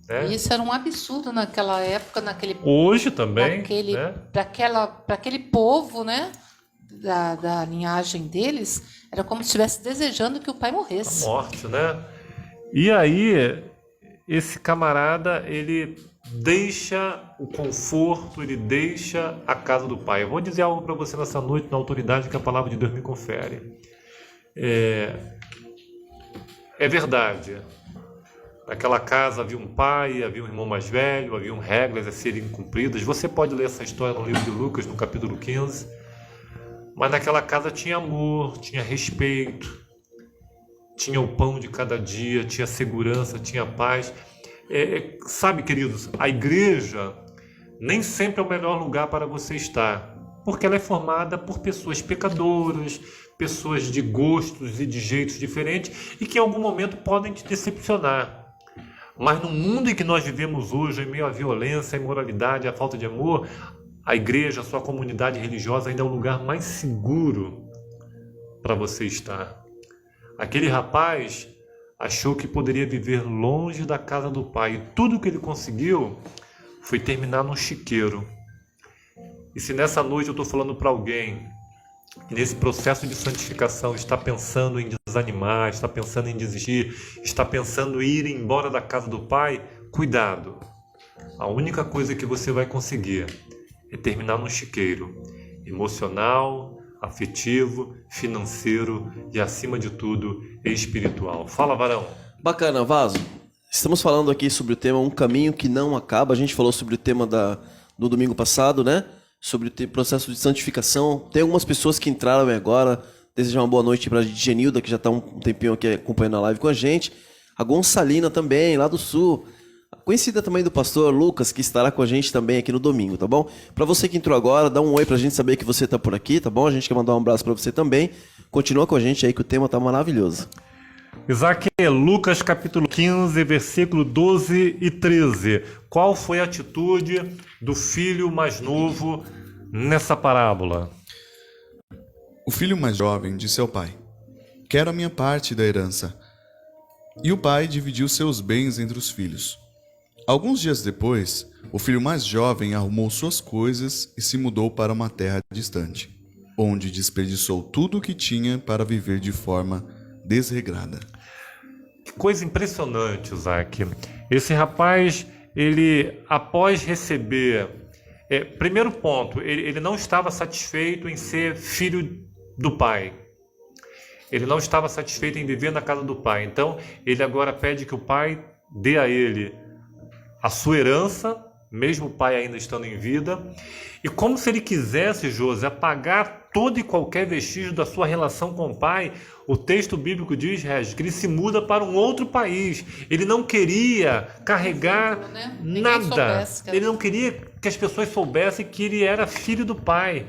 né? Isso era um absurdo naquela época, Hoje também, né? para aquele povo, né? Da linhagem deles, era como se estivesse desejando que o pai morresse. A morte, né? E aí, esse camarada, ele deixa o conforto, ele deixa a casa do pai. Eu vou dizer algo para você nessa noite, na autoridade que a palavra de Deus me confere. É verdade. Naquela casa havia um pai, havia um irmão mais velho, haviam regras a serem cumpridas. Você pode ler essa história no livro de Lucas, no capítulo 15. Mas naquela casa tinha amor, tinha respeito, tinha o pão de cada dia, tinha segurança, tinha paz. Sabe, queridos, a igreja nem sempre é o melhor lugar para você estar, porque ela é formada por pessoas pecadoras, pessoas de gostos e de jeitos diferentes e que em algum momento podem te decepcionar. Mas no mundo em que nós vivemos hoje, em meio à violência, à imoralidade, à falta de amor, a igreja, a sua comunidade religiosa ainda é o lugar mais seguro para você estar. Aquele rapaz achou que poderia viver longe da casa do pai e tudo que ele conseguiu foi terminar num chiqueiro. E se nessa noite eu estou falando para alguém que nesse processo de santificação está pensando em desanimar, está pensando em desistir, está pensando em ir embora da casa do pai, cuidado. A única coisa que você vai conseguir é terminar num chiqueiro emocional, afetivo, financeiro e, acima de tudo, espiritual. Fala, varão. Bacana, Vaso. Estamos falando aqui sobre o tema Um Caminho que Não Acaba. A gente falou sobre o tema do domingo passado, né? Sobre o processo de santificação. Tem algumas pessoas que entraram agora. Desejar uma boa noite para a Genilda, que já está um tempinho aqui acompanhando a live com a gente. A Gonçalina também, lá do Sul. Conhecida também do pastor Lucas, que estará com a gente também aqui no domingo, tá bom? Para você que entrou agora, dá um oi pra gente saber que você tá por aqui, tá bom? A gente quer mandar um abraço para você também. Continua com a gente aí que o tema tá maravilhoso. Isaac, Lucas capítulo 15, versículo 12 e 13. Qual foi a atitude do filho mais novo nessa parábola? O filho mais jovem disse ao pai: quero a minha parte da herança. E o pai dividiu seus bens entre os filhos. Alguns dias depois, o filho mais jovem arrumou suas coisas e se mudou para uma terra distante, onde desperdiçou tudo o que tinha para viver de forma desregrada. Que coisa impressionante, Isaac. Esse rapaz, ele, após receber... primeiro ponto, ele não estava satisfeito em ser filho do pai. Ele não estava satisfeito em viver na casa do pai. Então, ele agora pede que o pai dê a ele a sua herança, mesmo o pai ainda estando em vida. E como se ele quisesse, José, apagar todo e qualquer vestígio da sua relação com o pai, o texto bíblico diz, Regis, que ele se muda para um outro país. Ele não queria carregar nada. Ele não queria que as pessoas soubessem que ele era filho do pai.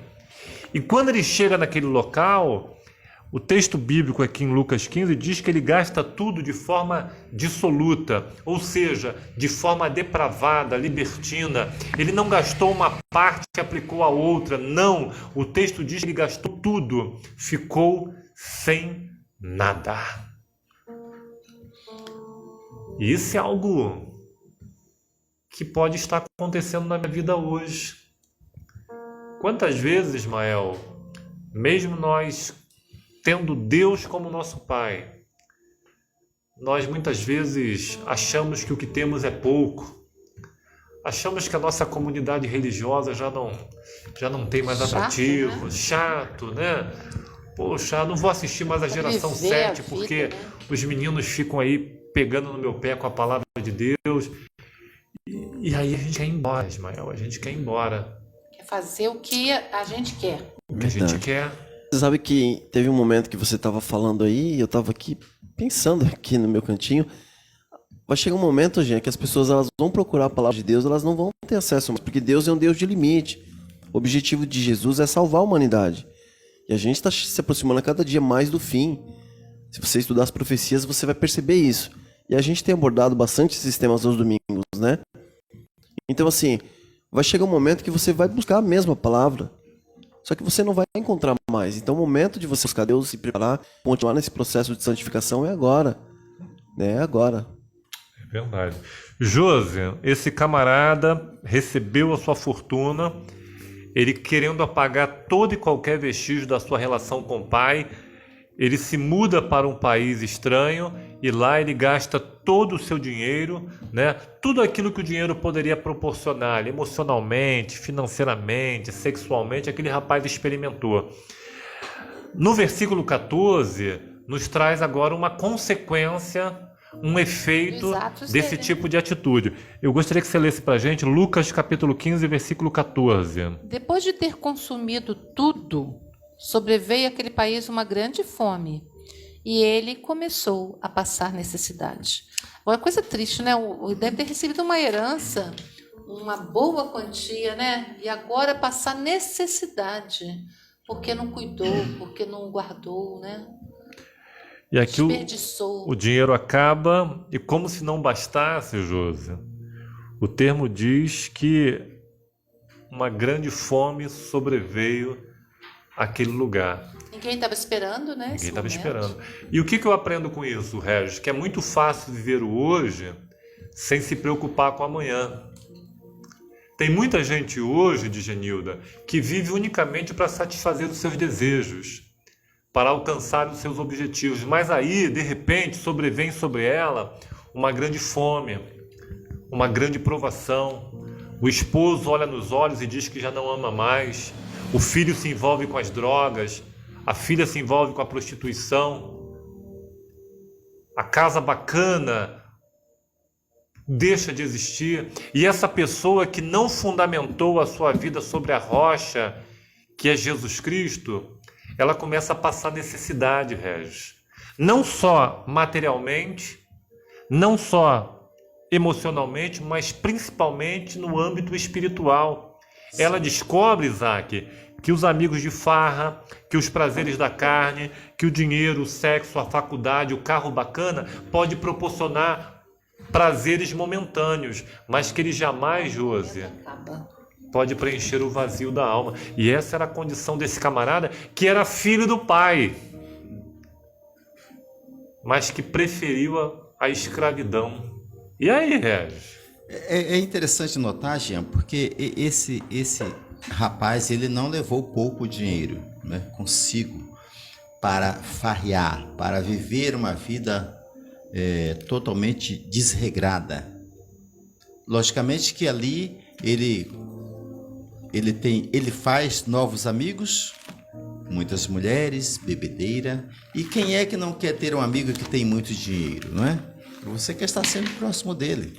E quando ele chega naquele local, o texto bíblico aqui em Lucas 15 diz que ele gasta tudo de forma dissoluta, ou seja, de forma depravada, libertina. Ele não gastou uma parte e aplicou a outra. Não, o texto diz que ele gastou tudo, ficou sem nada. E isso é algo que pode estar acontecendo na minha vida hoje. Quantas vezes, Ismael, mesmo nós tendo Deus como nosso Pai, nós muitas vezes achamos que o que temos é pouco. Achamos que a nossa comunidade religiosa já não tem mais atrativo, chato, né? Poxa, não vou assistir mais a geração 7 porque os meninos ficam aí pegando no meu pé com a palavra de Deus. E aí a gente quer ir embora, Ismael, a gente quer ir embora. Quer fazer o que a gente quer. O que a gente quer. Você sabe que teve um momento que você estava falando aí, e eu estava aqui pensando aqui no meu cantinho. Vai chegar um momento, gente, que as pessoas elas vão procurar a palavra de Deus, elas não vão ter acesso, porque Deus é um Deus de limite. O objetivo de Jesus é salvar a humanidade. E a gente está se aproximando a cada dia mais do fim. Se você estudar as profecias, você vai perceber isso. E a gente tem abordado bastante esses temas aos domingos, né? Então, assim, vai chegar um momento que você vai buscar a mesma palavra. Só que você não vai encontrar mais. Então o momento de você buscar Deus, se preparar, continuar nesse processo de santificação é agora. É agora. É verdade. Josi, esse camarada recebeu a sua fortuna, ele querendo apagar todo e qualquer vestígio da sua relação com o pai, ele se muda para um país estranho e lá ele gasta todo o seu dinheiro, né? Tudo aquilo que o dinheiro poderia proporcionar, emocionalmente, financeiramente, sexualmente, aquele rapaz experimentou. No versículo 14, nos traz agora uma consequência, um efeito desse tipo de atitude. Eu gostaria que você lesse para a gente Lucas capítulo 15, versículo 14. Depois de ter consumido tudo, sobreveio àquele país uma grande fome, e ele começou a passar necessidade. Uma coisa triste, né? Deve ter recebido uma herança, uma boa quantia, né? E agora passar necessidade, porque não cuidou, porque não guardou, né? E aqui desperdiçou. O dinheiro acaba, e como se não bastasse, Josi, o termo diz que uma grande fome sobreveio àquele lugar. Ninguém estava esperando, né? Ninguém estava esperando. E o que eu aprendo com isso, Regis? Que é muito fácil viver o hoje sem se preocupar com amanhã. Tem muita gente hoje, Digenilda, que vive unicamente para satisfazer os seus desejos, para alcançar os seus objetivos. Mas aí, de repente, sobrevém sobre ela uma grande fome, uma grande provação. O esposo olha nos olhos e diz que já não ama mais. O filho se envolve com as drogas. A filha se envolve com a prostituição. A casa bacana deixa de existir. E essa pessoa que não fundamentou a sua vida sobre a rocha, que é Jesus Cristo, ela começa a passar necessidade, Regis. Não só materialmente, não só emocionalmente, mas principalmente no âmbito espiritual. Sim. Ela descobre, Isaac, que os amigos de farra, que os prazeres da carne, que o dinheiro, o sexo, a faculdade, o carro bacana pode proporcionar prazeres momentâneos, mas que ele jamais, Josi, pode preencher o vazio da alma. E essa era a condição desse camarada, que era filho do pai, mas que preferiu a escravidão. E aí, Regis? É interessante notar, Jean, porque esse rapaz, ele não levou pouco dinheiro, né, consigo para farrear, para viver uma vida totalmente desregrada. Logicamente que ali ele faz novos amigos, muitas mulheres, bebedeira. E quem é que não quer ter um amigo que tem muito dinheiro, não é? Você quer estar sempre próximo dele.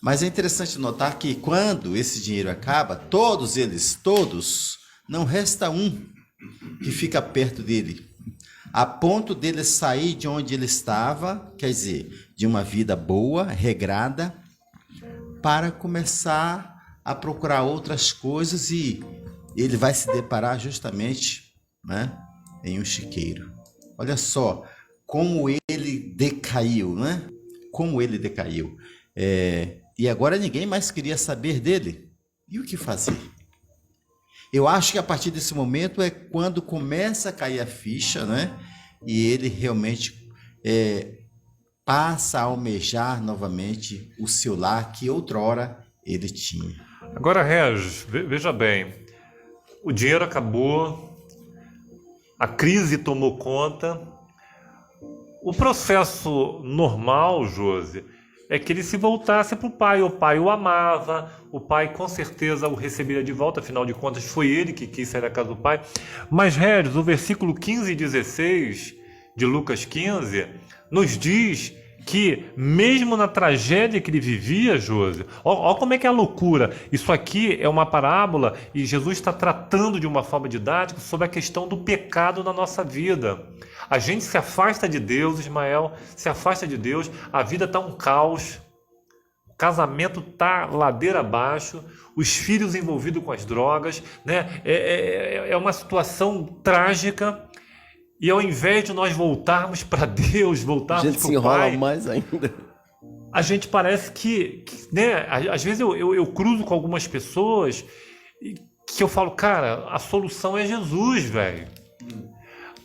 Mas é interessante notar que quando esse dinheiro acaba, todos, não resta um que fica perto dele, a ponto dele sair de onde ele estava, quer dizer, de uma vida boa, regrada, para começar a procurar outras coisas, e ele vai se deparar justamente, né, em um chiqueiro. Olha só como ele decaiu, né? Como ele decaiu. E agora ninguém mais queria saber dele. E o que fazer? Eu acho que a partir desse momento é quando começa a cair a ficha, né? E ele realmente passa a almejar novamente o seu lar que outrora ele tinha. Agora, Regis, veja bem, o dinheiro acabou, a crise tomou conta. O processo normal, Josi, é que ele se voltasse para o pai. O pai o amava, o pai com certeza o receberia de volta, afinal de contas foi ele que quis sair da casa do pai. Mas, Regis, o versículo 15 e 16 de Lucas 15 nos diz que mesmo na tragédia que ele vivia, Josi, olha como é que é a loucura. Isso aqui é uma parábola e Jesus está tratando de uma forma didática sobre a questão do pecado na nossa vida. A gente se afasta de Deus, Ismael, se afasta de Deus, a vida está um caos, o casamento está ladeira abaixo, os filhos envolvidos com as drogas, né? É uma situação trágica. E ao invés de nós voltarmos para Deus, voltarmos para o Pai, a gente se enrola mais ainda. A gente parece que né? Às vezes eu cruzo com algumas pessoas que eu falo, cara, a solução é Jesus, velho.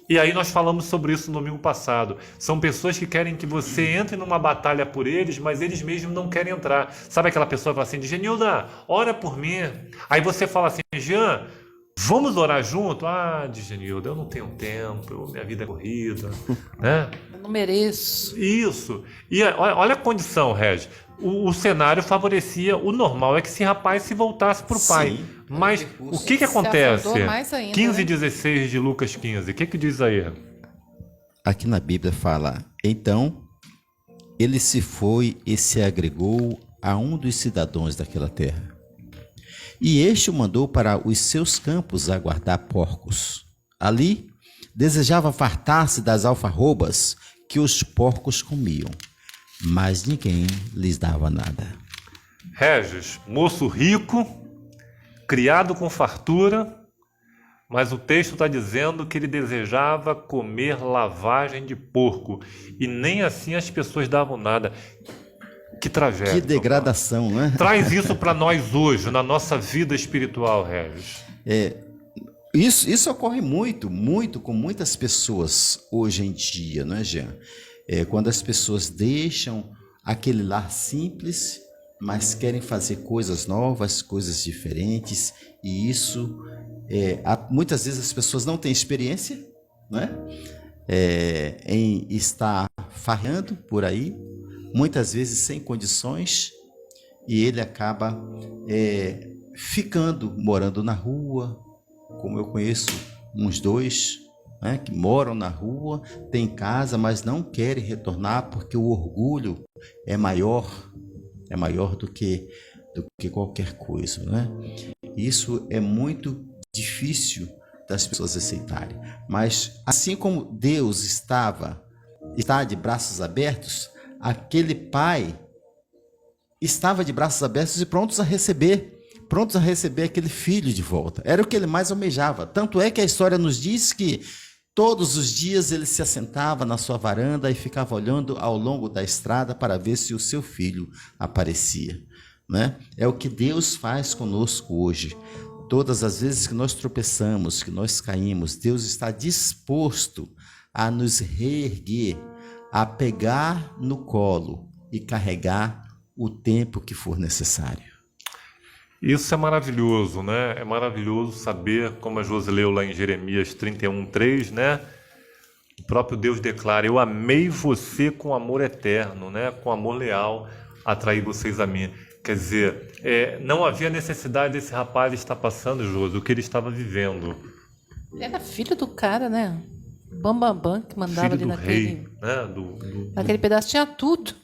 E aí nós falamos sobre isso no domingo passado. São pessoas que querem que você entre numa batalha por eles, mas eles mesmos não querem entrar. Sabe aquela pessoa que fala assim, Genilda, ora por mim. Aí você fala assim, Jean, vamos orar junto? Ah, Genilda, eu não tenho tempo, minha vida é corrida, né? Eu não mereço. Isso. E olha a condição, Regis. O cenário favorecia, o normal é que esse rapaz se voltasse para o pai. Mas o que acontece? Mais ainda, 15 e 16 de Lucas 15, o que diz aí? Aqui na Bíblia fala, então ele se foi e se agregou a um dos cidadãos daquela terra. E este o mandou para os seus campos a guardar porcos. Ali desejava fartar-se das alfarrobas que os porcos comiam, mas ninguém lhes dava nada. Regis, moço rico, criado com fartura, mas o texto está dizendo que ele desejava comer lavagem de porco, e nem assim as pessoas davam nada. Que tragédia. Que degradação, né? Traz isso para nós hoje, na nossa vida espiritual, Regis. Isso ocorre muito com muitas pessoas hoje em dia, não é, Jean? Quando as pessoas deixam aquele lar simples, mas querem fazer coisas novas, coisas diferentes, e isso, muitas vezes as pessoas não têm experiência, né? Em estar farreando por aí, muitas vezes sem condições, e ele acaba morando na rua, como eu conheço uns dois, né, que moram na rua, têm casa, mas não querem retornar porque o orgulho é maior do que qualquer coisa, né? Isso é muito difícil das pessoas aceitarem. Mas assim como Deus está de braços abertos, aquele pai estava de braços abertos e prontos a receber aquele filho de volta. Era o que ele mais almejava. Tanto é que a história nos diz que todos os dias ele se assentava na sua varanda e ficava olhando ao longo da estrada para ver se o seu filho aparecia, né? É o que Deus faz conosco hoje. Todas as vezes que nós tropeçamos, que nós caímos, Deus está disposto a nos reerguer, a pegar no colo e carregar o tempo que for necessário. Isso é maravilhoso, né? É maravilhoso saber, como a Josi leu lá em Jeremias 31:3, né? O próprio Deus declara, eu amei você com amor eterno, né? Com amor leal, atraí vocês a mim. Quer dizer, não havia necessidade desse rapaz estar passando, Josi, o que ele estava vivendo. Ele era filho do cara, né? Bambambam, que mandava filho ali do naquele... rei, né? Naquele pedaço tinha tudo.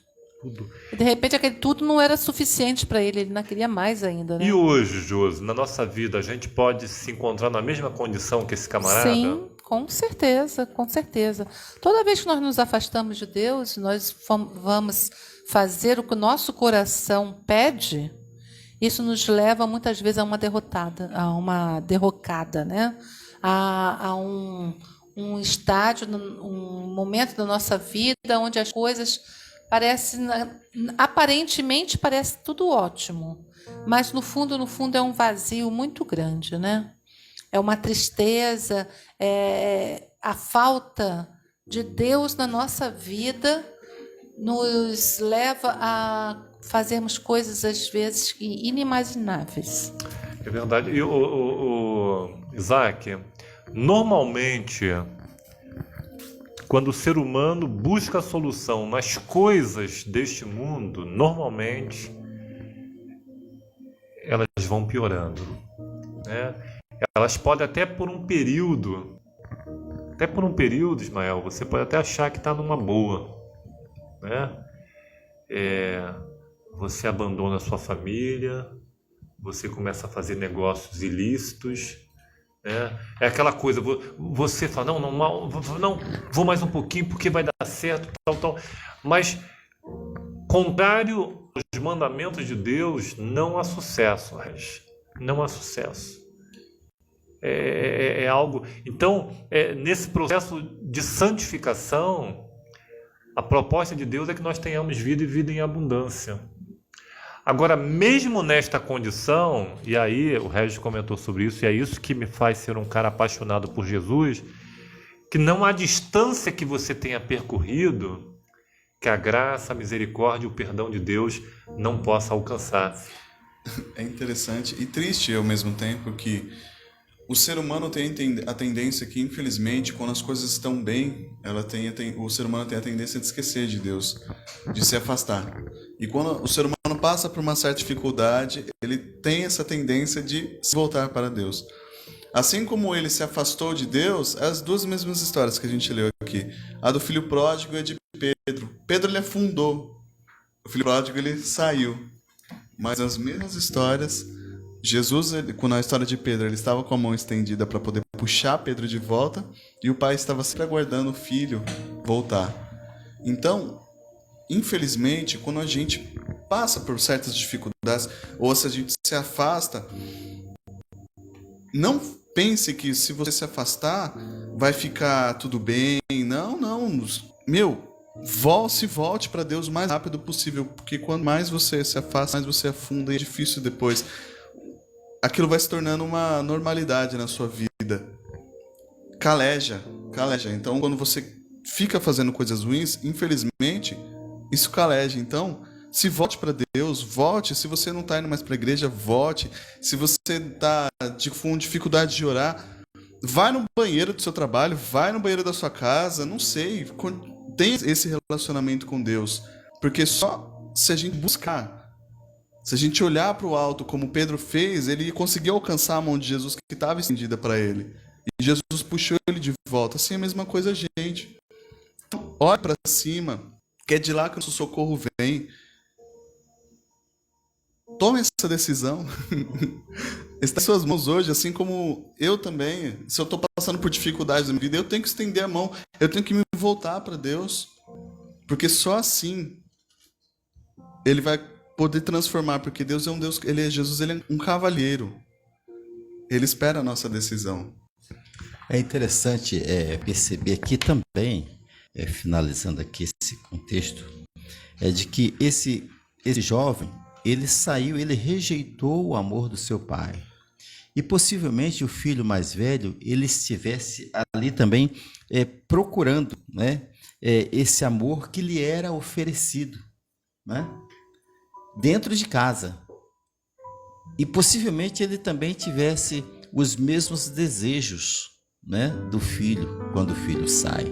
Tudo. E de repente aquele tudo não era suficiente para ele não queria mais ainda, né? E hoje, Josi, na nossa vida, a gente pode se encontrar na mesma condição que esse camarada? Sim, com certeza, com certeza. Toda vez que nós nos afastamos de Deus, nós vamos fazer o que o nosso coração pede, isso nos leva muitas vezes a uma derrocada, né? A um estágio, um momento da nossa vida onde as coisas aparentemente parece tudo ótimo, mas no fundo é um vazio muito grande, né? É uma tristeza, é a falta de Deus na nossa vida nos leva a fazermos coisas às vezes inimagináveis. É verdade. E Isaac, normalmente, quando o ser humano busca a solução nas coisas deste mundo, normalmente elas vão piorando, né? Elas podem até por um período, Ismael, você pode até achar que está numa boa, né? Você abandona a sua família, você começa a fazer negócios ilícitos, né? É aquela coisa, você fala, não, vou mais um pouquinho porque vai dar certo, tal. Mas, contrário aos mandamentos de Deus, não há sucesso, Regis. Não há sucesso. É algo... Então, nesse processo de santificação, a proposta de Deus é que nós tenhamos vida e vida em abundância. Agora, mesmo nesta condição, e aí o Regis comentou sobre isso, e é isso que me faz ser um cara apaixonado por Jesus, que não há distância que você tenha percorrido que a graça, a misericórdia e o perdão de Deus não possa alcançar. É interessante e triste ao mesmo tempo que o ser humano tem a tendência que, infelizmente, quando as coisas estão bem, o ser humano tem a tendência de esquecer de Deus, de se afastar. E quando o ser humano passa por uma certa dificuldade, ele tem essa tendência de se voltar para Deus. Assim como ele se afastou de Deus, as duas mesmas histórias que a gente leu aqui. A do filho pródigo e a de Pedro. Pedro, ele afundou. O filho pródigo, ele saiu. Mas as mesmas histórias... Jesus, na história de Pedro, ele estava com a mão estendida para poder puxar Pedro de volta e o pai estava sempre aguardando o filho voltar. Então, infelizmente, quando a gente passa por certas dificuldades ou se a gente se afasta, não pense que se você se afastar vai ficar tudo bem. Não. Volte para Deus o mais rápido possível, porque quanto mais você se afasta, mais você afunda e é difícil depois. Aquilo vai se tornando uma normalidade na sua vida. Caleja. Então, quando você fica fazendo coisas ruins, infelizmente, isso caleja. Então, se volte para Deus, volte. Se você não está indo mais para a igreja, volte. Se você está com dificuldade de orar, vai no banheiro do seu trabalho, vai no banheiro da sua casa, não sei. Tenha esse relacionamento com Deus. Porque só se a gente buscar... Se a gente olhar para o alto, como Pedro fez, ele conseguiu alcançar a mão de Jesus que estava estendida para ele. E Jesus puxou ele de volta. Assim é a mesma coisa a gente. Então, olhe para cima, que é de lá que o nosso socorro vem. Tome essa decisão. Está em suas mãos hoje, assim como eu também. Se eu estou passando por dificuldades na minha vida, eu tenho que estender a mão. Eu tenho que me voltar para Deus. Porque só assim Ele vai poder transformar, porque Deus é um Deus, Jesus, ele é um cavalheiro. Ele espera a nossa decisão. É interessante perceber aqui também, finalizando aqui esse contexto, de que esse jovem, ele saiu, ele rejeitou o amor do seu pai. E possivelmente o filho mais velho, ele estivesse ali também procurando, né, esse amor que lhe era oferecido, né? Dentro de casa. E possivelmente ele também tivesse os mesmos desejos, né, do filho, quando o filho sai,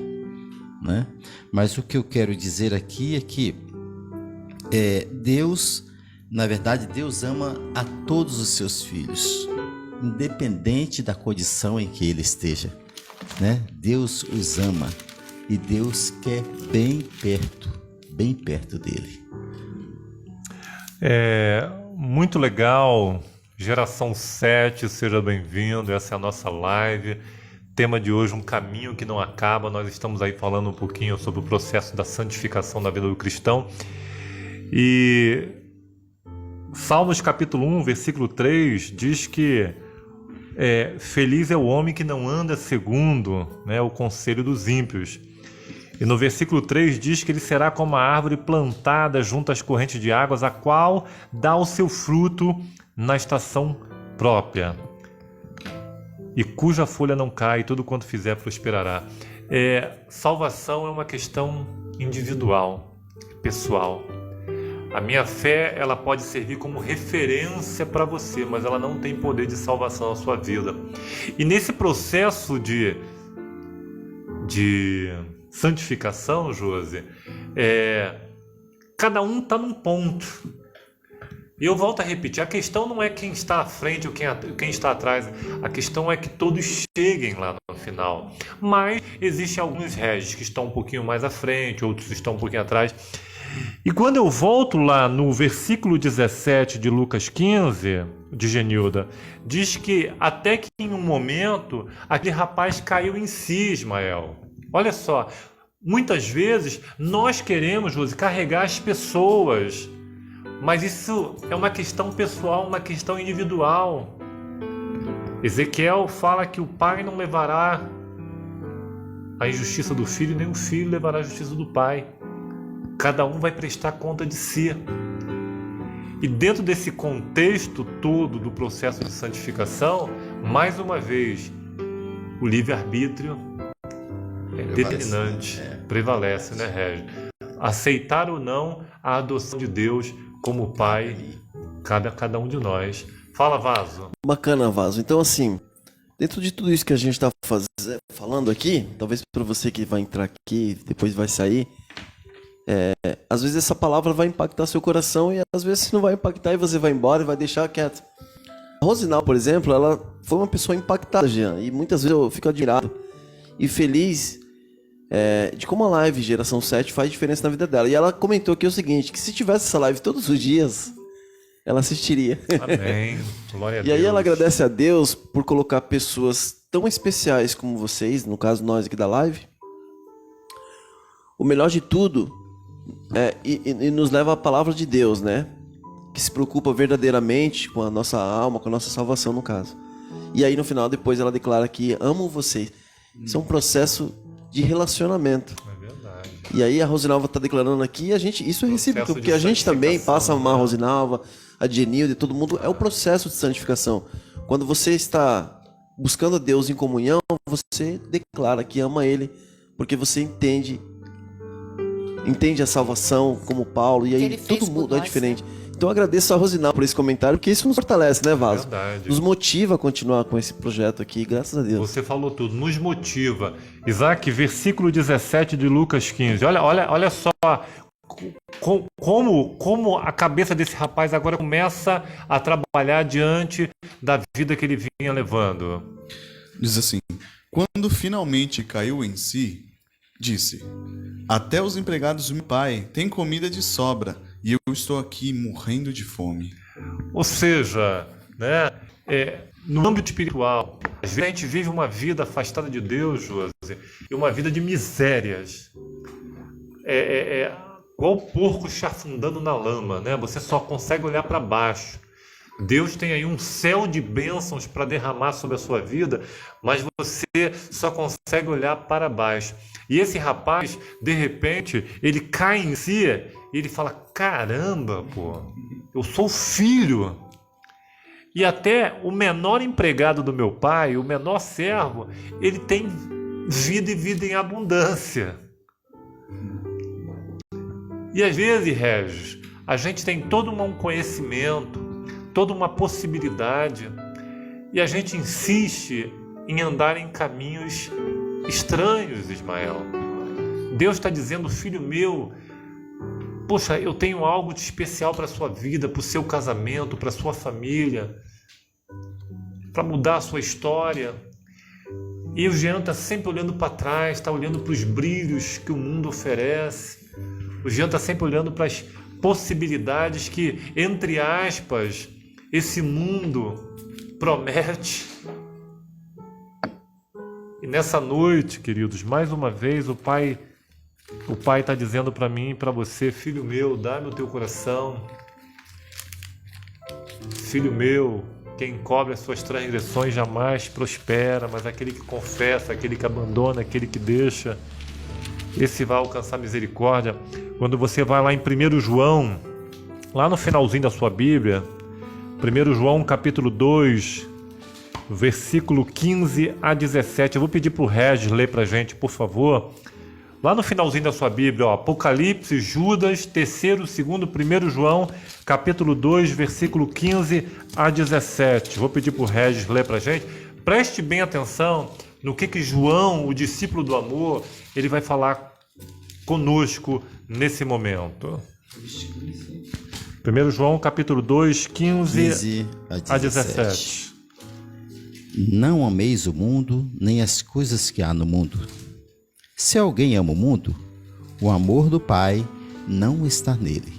né? Mas o que eu quero dizer aqui é que Deus, na verdade, Deus ama a todos os seus filhos, independente da condição em que ele esteja, né? Deus os ama e Deus quer bem perto dele. Muito legal. Geração 7, seja bem-vindo. Essa é a nossa live. Tema de hoje, um caminho que não acaba. Nós estamos aí falando um pouquinho sobre o processo da santificação da vida do cristão. E Salmos capítulo 1, versículo 3, diz que feliz é o homem que não anda segundo, né, o conselho dos ímpios. E no versículo 3 diz que ele será como a árvore plantada junto às correntes de águas, a qual dá o seu fruto na estação própria, e cuja folha não cai, e tudo quanto fizer prosperará. Salvação é uma questão individual, pessoal. A minha fé, ela pode servir como referência para você, mas ela não tem poder de salvação na sua vida. E nesse processo de santificação, Josi, cada um está num ponto. E eu volto a repetir, a questão não é quem está à frente ou quem está atrás, a questão é que todos cheguem lá no final. Mas existem alguns régios que estão um pouquinho mais à frente, outros estão um pouquinho atrás. E quando eu volto lá no versículo 17 de Lucas 15, de Genilda, diz que até que em um momento aquele rapaz caiu em si, Ismael. Olha só, muitas vezes nós queremos, Josi, carregar as pessoas, mas isso é uma questão pessoal, uma questão individual. Ezequiel fala que o pai não levará a injustiça do filho, nem o filho levará a justiça do pai. Cada um vai prestar conta de si. E dentro desse contexto todo do processo de santificação, mais uma vez, o livre-arbítrio determinante, prevalece, né, Régio? Aceitar ou não a adoção de Deus como Pai, cada um de nós. Fala, Vaso. Bacana, Vaso. Então, assim, dentro de tudo isso que a gente está falando aqui, talvez para você que vai entrar aqui, depois vai sair, às vezes essa palavra vai impactar seu coração e às vezes não vai impactar e você vai embora e vai deixar quieto. A Rosinal, por exemplo, ela foi uma pessoa impactada, Jean, e muitas vezes eu fico admirado e feliz de como a live Geração 7 faz diferença na vida dela. E ela comentou aqui o seguinte, que se tivesse essa live todos os dias, ela assistiria. Amém. Glória a Deus. E aí ela agradece a Deus por colocar pessoas tão especiais como vocês, no caso nós aqui da live. O melhor de tudo e nos leva à palavra de Deus, né? Que se preocupa verdadeiramente com a nossa alma, com a nossa salvação, no caso. E aí no final, depois ela declara que amo vocês. Isso é um processo de relacionamento. É verdade. E aí a Rosinalva está declarando aqui, isso é recíproco, porque a gente também passa a amar a Rosinalva, a Genilda, todo mundo. É o processo de santificação. Quando você está buscando a Deus em comunhão, você declara que ama Ele, porque você entende a salvação como Paulo, e aí todo mundo é diferente. Então eu agradeço a Rosinal por esse comentário, porque isso nos fortalece, né, Vaso? Verdade. Nos motiva a continuar com esse projeto aqui, graças a Deus. Você falou tudo, nos motiva. Isaac, versículo 17 de Lucas 15. Olha só como a cabeça desse rapaz agora começa a trabalhar diante da vida que ele vinha levando. Diz assim, quando finalmente caiu em si, disse, até os empregados do meu pai têm comida de sobra, e eu estou aqui morrendo de fome. Ou seja, né, no âmbito espiritual, às vezes a gente vive uma vida afastada de Deus, Josi, e uma vida de misérias. Igual o porco se afundando na lama, né? Você só consegue olhar para baixo. Deus tem aí um céu de bênçãos para derramar sobre a sua vida, mas você só consegue olhar para baixo. E esse rapaz, de repente, ele cai em si e ele fala, caramba, pô, eu sou filho. E até o menor empregado do meu pai, o menor servo, ele tem vida e vida em abundância. E às vezes, Regis, a gente tem todo um conhecimento, toda uma possibilidade, e a gente insiste em andar em caminhos estranhos, Ismael. Deus está dizendo, filho meu, poxa, eu tenho algo de especial para a sua vida, para o seu casamento, para a sua família, para mudar a sua história. E o Jean está sempre olhando para trás, está olhando para os brilhos que o mundo oferece. O Jean está sempre olhando para possibilidades que, entre aspas, esse mundo promete. E nessa noite, queridos, mais uma vez o Pai está dizendo para mim e para você: filho meu, dá-me o teu coração. Filho meu, quem cobre as suas transgressões jamais prospera, mas aquele que confessa, aquele que abandona, aquele que deixa, esse vai alcançar misericórdia. Quando você vai lá em 1 João, lá no finalzinho da sua Bíblia, 1 João capítulo 2, versículo 15 a 17, eu vou pedir para o Regis ler para a gente, por favor. Lá no finalzinho da sua Bíblia, ó, Apocalipse, Judas, 3º, 2º, 1 João, capítulo 2, versículo 15 a 17. Vou pedir para o Regis ler para a gente. Preste bem atenção no que João, o discípulo do amor, ele vai falar conosco nesse momento. 1 João, capítulo 2, 15 a 17. Não ameis o mundo, nem as coisas que há no mundo. Se alguém ama o mundo, o amor do Pai não está nele.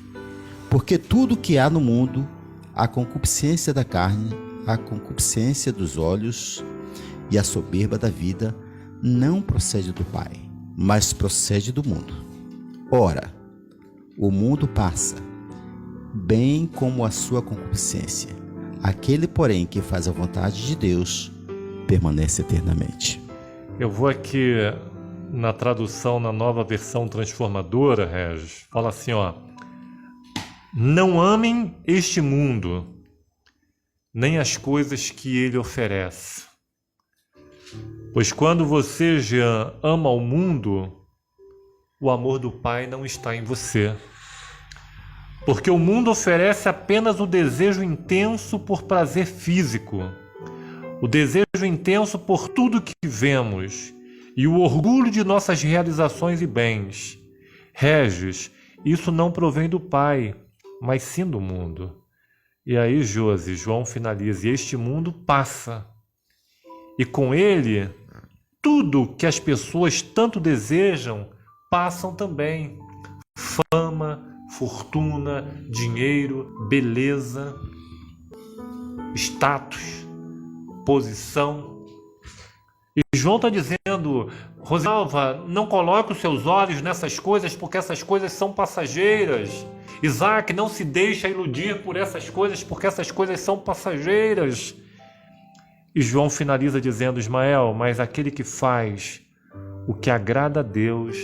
Porque tudo que há no mundo, a concupiscência da carne, a concupiscência dos olhos e a soberba da vida, não procede do Pai, mas procede do mundo. Ora, o mundo passa, bem como a sua concupiscência. Aquele, porém, que faz a vontade de Deus, permanece eternamente. Eu vou aqui na tradução, na nova versão transformadora, Regis, fala assim, ó: não amem este mundo, nem as coisas que ele oferece. Pois quando você já ama o mundo, o amor do Pai não está em você. Porque o mundo oferece apenas o desejo intenso por prazer físico, o desejo intenso por tudo que vemos e o orgulho de nossas realizações e bens. Regis, isso não provém do Pai, mas sim do mundo. E aí, João finaliza: e este mundo passa, e com ele tudo que as pessoas tanto desejam passam também: fama, fortuna, dinheiro, beleza, status, posição. E João está dizendo: Rosalva, não coloque os seus olhos nessas coisas, porque essas coisas são passageiras. Isaac, não se deixa iludir por essas coisas, porque essas coisas são passageiras. E João finaliza dizendo: Ismael, mas aquele que faz o que agrada a Deus,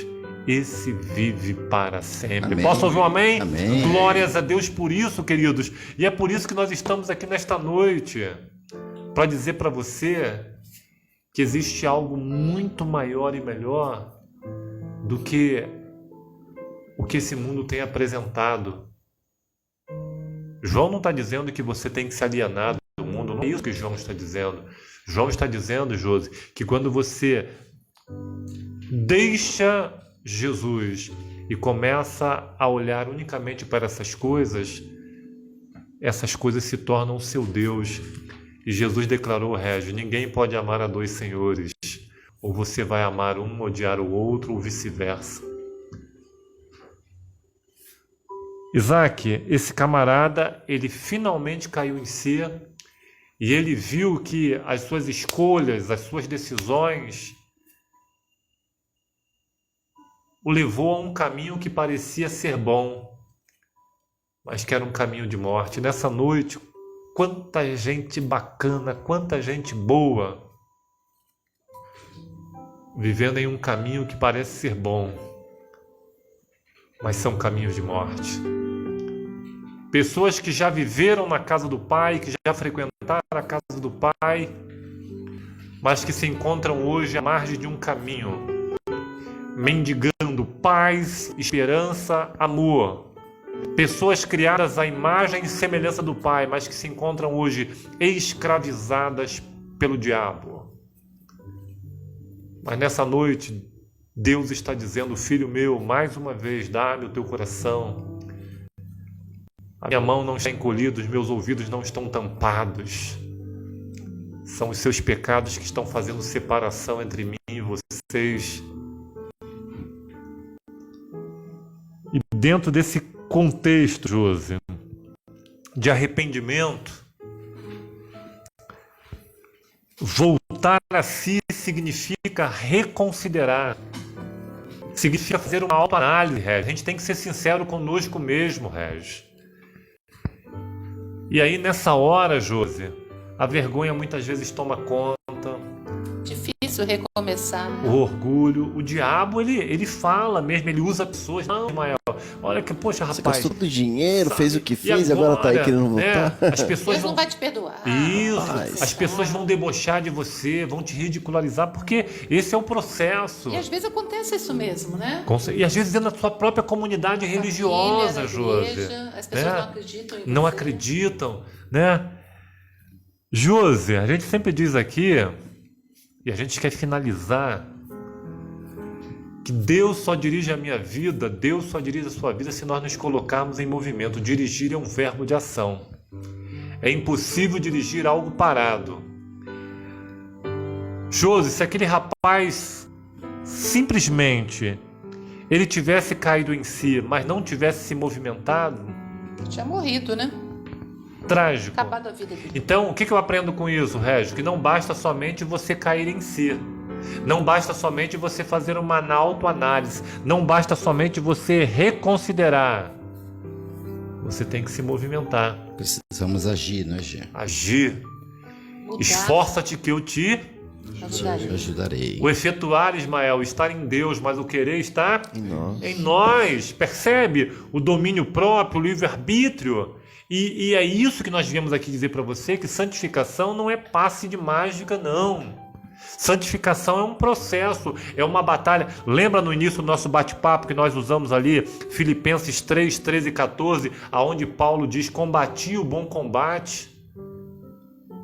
esse vive para sempre. Amém. Posso ouvir um amém? Amém. Glórias a Deus por isso, queridos. E é por isso que nós estamos aqui nesta noite, para dizer para você que existe algo muito maior e melhor do que o que esse mundo tem apresentado. João não está dizendo que você tem que se alienar do mundo, não é isso que João está dizendo. João está dizendo, Josi, que quando você deixa Jesus e começa a olhar unicamente para essas coisas se tornam o seu Deus. E Jesus declarou, Régio, ninguém pode amar a dois senhores. Ou você vai amar um, odiar o outro, ou vice-versa. Isaac, esse camarada, ele finalmente caiu em si e ele viu que as suas escolhas, as suas decisões o levou a um caminho que parecia ser bom, mas que era um caminho de morte. Nessa noite, quanta gente bacana, quanta gente boa, vivendo em um caminho que parece ser bom, mas são caminhos de morte. Pessoas que já viveram na casa do Pai, que já frequentaram a casa do Pai, mas que se encontram hoje à margem de um caminho, mendigando paz, esperança, amor. Pessoas criadas à imagem e semelhança do Pai, mas que se encontram hoje escravizadas pelo diabo. Mas nessa noite, Deus está dizendo, filho meu, mais uma vez, dá-me o teu coração. A minha mão não está encolhida, os meus ouvidos não estão tampados. São os seus pecados que estão fazendo separação entre mim e vocês. E dentro desse contexto, Josi, de arrependimento, voltar a si significa reconsiderar. Significa fazer uma autoanálise, Regis. A gente tem que ser sincero conosco mesmo, Regis. E aí, nessa hora, Josi, a vergonha muitas vezes toma conta. Difícil recomeçar, né? O orgulho. O diabo, ele fala mesmo, ele usa pessoas. Não, Ismael, olha que, poxa, Você rapaz. gastou todo o dinheiro, sabe? fez o que fez e agora tá aí querendo voltar. As pessoas Deus não vai te perdoar. Isso, as pessoas vão debochar de você, vão te ridicularizar, porque esse é o processo. E às vezes acontece isso mesmo, né? E às vezes dentro da sua própria comunidade religiosa, Josi. As pessoas não acreditam em Não você. acreditam, né? Josi, a gente sempre diz aqui, e a gente quer finalizar, que Deus só dirige a minha vida, Deus só dirige a sua vida se nós nos colocarmos em movimento. Dirigir é um verbo de ação. É impossível dirigir algo parado. Josi, se aquele rapaz simplesmente ele tivesse caído em si, mas não tivesse se movimentado, Tinha morrido, né? trágico. Acabado a vida dele. Então, o que eu aprendo com isso, Regis? Que não basta somente você cair em si. Não basta somente você fazer uma autoanálise. Não basta somente você reconsiderar. Você tem que se movimentar. Precisamos agir, não é, Gê? Agir. Mudar, Esforça-te que eu te... ajudaria. Eu ajudarei. O efetuar, Ismael, estar em Deus, mas o querer está Em nós. em nós. Percebe? O domínio próprio, o livre-arbítrio. E é isso que nós viemos aqui dizer para você, que santificação não é passe de mágica, não. Santificação é um processo, é uma batalha. Lembra no início do nosso bate-papo que nós usamos ali, Filipenses 3, 13 e 14, aonde Paulo diz, combati o bom combate.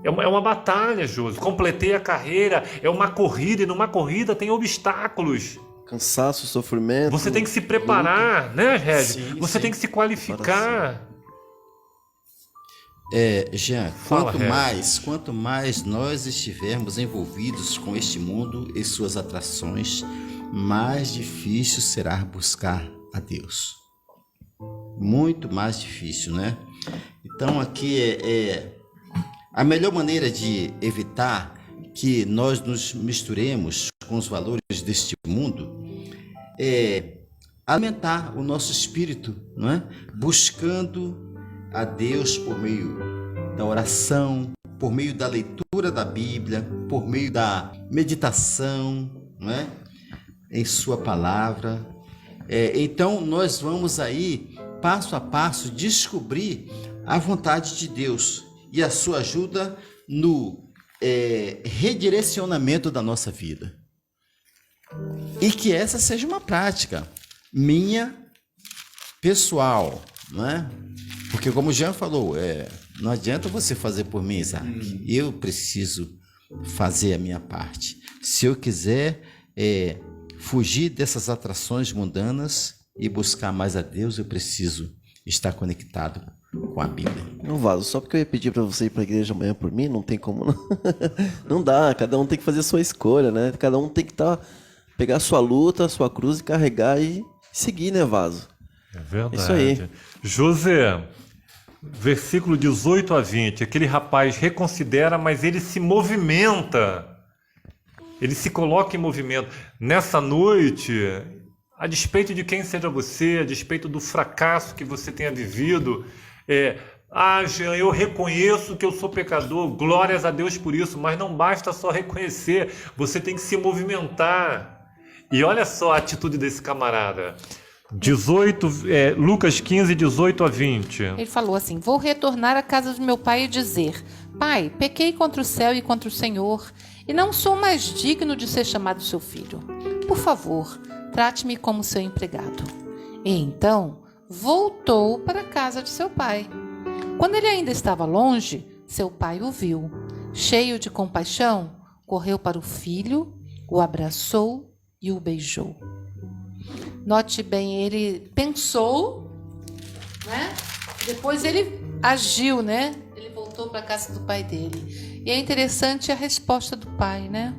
É uma batalha, Josi. Completei a carreira, é uma corrida, e numa corrida tem obstáculos. Cansaço, sofrimento. Você tem que se preparar, né, Regis? Sim, Você sim. tem que se qualificar. Jean, Fala, Regis. quanto mais nós estivermos envolvidos com este mundo e suas atrações, mais difícil será buscar a Deus. Muito mais difícil, né? Então aqui a melhor maneira de evitar que nós nos misturemos com os valores deste mundo é alimentar o nosso espírito, não é? Buscando a Deus por meio da oração, por meio da leitura da Bíblia, por meio da meditação, não é? Em sua palavra. Então nós vamos aí, passo a passo, descobrir a vontade de Deus e a sua ajuda no redirecionamento da nossa vida. E que essa seja uma prática minha, pessoal, não é? Porque como o Jean falou, não adianta você fazer por mim, Isaac. Eu preciso fazer a minha parte. Se eu quiser fugir dessas atrações mundanas e buscar mais a Deus, eu preciso estar conectado com a Bíblia. Não, Vaso, só porque eu ia pedir pra você ir pra igreja amanhã por mim, não tem como não. Não dá, cada um tem que fazer a sua escolha, né? Cada um tem que pegar a sua luta, a sua cruz e carregar e seguir, né, Vaso? É verdade. Isso aí. José, versículo 18 a 20, aquele rapaz reconsidera, mas ele se movimenta. Ele se coloca em movimento. Nessa noite, a despeito de quem seja você, a despeito do fracasso que você tenha vivido, Jean, eu reconheço que eu sou pecador, glórias a Deus por isso, mas não basta só reconhecer, você tem que se movimentar. E olha só a atitude desse camarada. Lucas 15, 18 a 20. Ele falou assim: vou retornar à casa do meu pai e dizer: Pai, pequei contra o céu e contra o Senhor, e não sou mais digno de ser chamado seu filho. Por favor, trate-me como seu empregado. E então voltou para a casa de seu pai. Quando ele ainda estava longe, seu pai o viu. Cheio de compaixão, correu para o filho, o abraçou e o beijou. Note bem, ele pensou, né? Depois ele agiu, né? Ele voltou para a casa do pai dele. E é interessante a resposta do pai, né?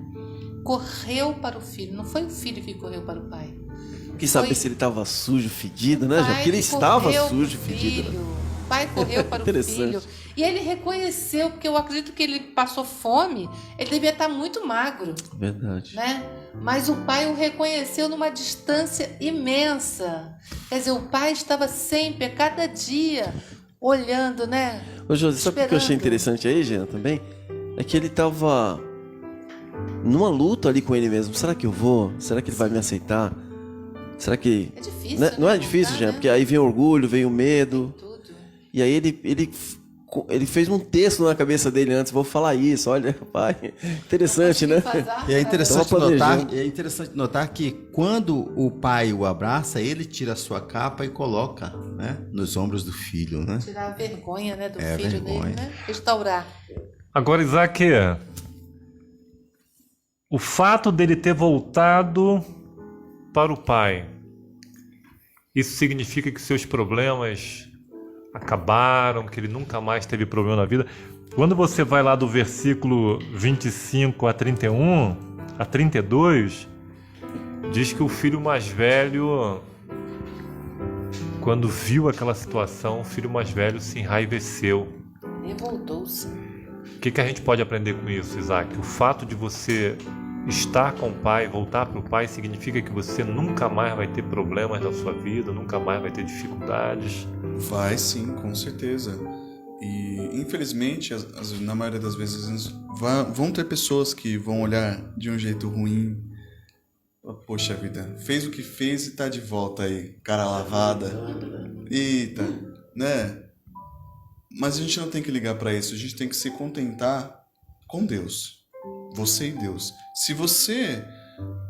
Correu para o filho. Não foi o filho que correu para o pai. Quis saber Foi- se ele estava sujo, fedido, né, pai Jean? Porque ele que estava correu sujo, pro fedido. filho. O pai correu para o Interessante. filho. E ele reconheceu, porque eu acredito que ele passou fome, ele devia estar muito magro, Verdade. né? Mas o pai o reconheceu numa distância imensa. Quer dizer, o pai estava sempre, a cada dia, olhando, né? Ô, José, sabe o que eu achei Esperando. interessante aí, Jean, também? É que ele tava numa luta ali com ele mesmo. Será que eu vou? Será que ele vai me aceitar? Será que... É difícil, Né? né? Não é difícil, Voltar, Jean, né? porque aí vem o orgulho, vem o medo. Tudo. E aí ele fez um texto na cabeça dele antes. Vou falar isso, olha, pai. Interessante, né? E é interessante, Tava notar que quando o pai o abraça, ele tira a sua capa e coloca, né, nos ombros do filho, né? Tirar a vergonha, né, do É, filho vergonha. dele, né? Restaurar. Agora, Isaac, o fato dele ter voltado para o pai, isso significa que seus problemas acabaram, que ele nunca mais teve problema na vida? Quando você vai lá do versículo 25 a 31, a 32, diz que o filho mais velho, quando viu aquela situação, o filho mais velho se enraiveceu. Revoltou-se. O que a gente pode aprender com isso, Isaac? O fato de você estar com o pai, voltar para o pai, significa que você nunca mais vai ter problemas na sua vida, nunca mais vai ter dificuldades. Vai sim, com certeza. E infelizmente, na maioria das vezes, vão ter pessoas que vão olhar de um jeito ruim. Poxa vida, fez o que fez e tá de volta aí, cara lavada. Eita, né? Mas a gente não tem que ligar para isso, a gente tem que se contentar com Deus. Você e Deus. Se você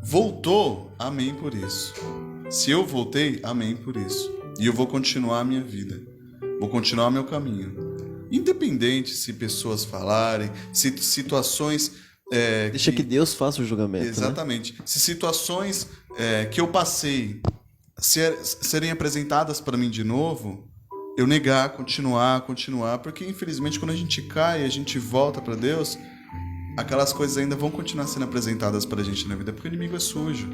voltou, amém por isso. Se eu voltei, amém por isso. E eu vou continuar a minha vida. Vou continuar meu caminho. Independente se pessoas falarem, se situações... Deixa que Deus faça o julgamento. Né? Exatamente. Se situações que eu passei serem apresentadas para mim de novo, eu negar, continuar, porque infelizmente quando a gente cai, a gente volta para Deus, aquelas coisas ainda vão continuar sendo apresentadas para a gente na vida, porque o inimigo é sujo.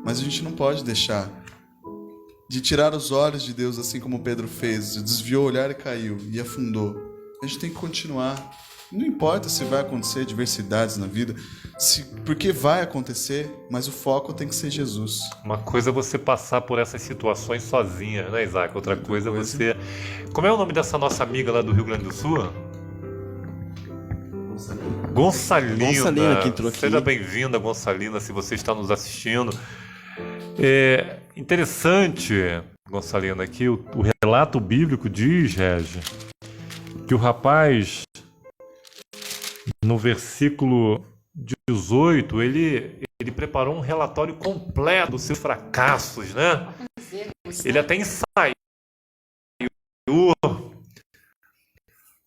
Mas a gente não pode deixar de tirar os olhos de Deus, assim como Pedro fez, desviou o olhar e caiu, e afundou. A gente tem que continuar. Não importa se vai acontecer adversidades na vida, porque vai acontecer, mas o foco tem que ser Jesus. Uma coisa é você passar por essas situações sozinha, né, Isaac? Outra coisa é você... Como é o nome dessa nossa amiga lá do Rio Grande do Sul? Gonçalina, que entrou aqui. Seja bem-vinda, Gonçalina, se você está nos assistindo. É interessante, Gonçalina, que o relato bíblico diz, Regi, que o rapaz, no versículo 18, ele preparou um relatório completo dos seus fracassos, né? Ele até ensaiou,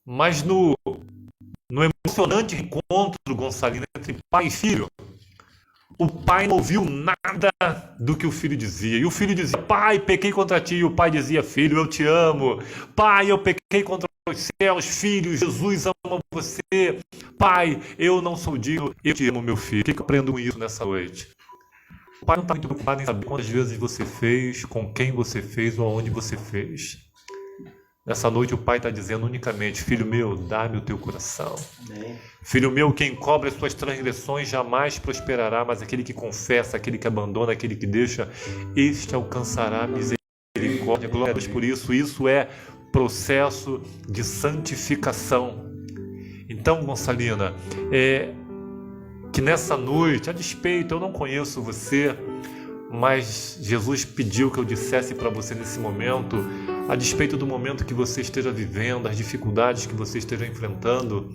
mas no emocionante encontro, Gonçalina, entre pai e filho, o pai não ouviu nada do que o filho dizia. E o filho dizia: pai, pequei contra ti. E o pai dizia: filho, eu te amo. Pai, eu pequei contra os céus. Filho, Jesus ama você. Pai, eu não sou digno. Eu te amo, meu filho. O que eu aprendo com isso nessa noite? O pai não está muito preocupado em saber quantas vezes você fez, com quem você fez ou aonde você fez. Nessa noite o pai está dizendo unicamente: filho meu, dá-me o teu coração. Filho meu, quem cobre as suas transgressões jamais prosperará, mas aquele que confessa, aquele que abandona, aquele que deixa, este alcançará misericórdia. Glória a Deus por isso. Isso é processo de santificação. Então, Gonçalina, que nessa noite, a despeito, eu não conheço você, mas Jesus pediu que eu dissesse para você nesse momento, a despeito do momento que você esteja vivendo, as dificuldades que você esteja enfrentando,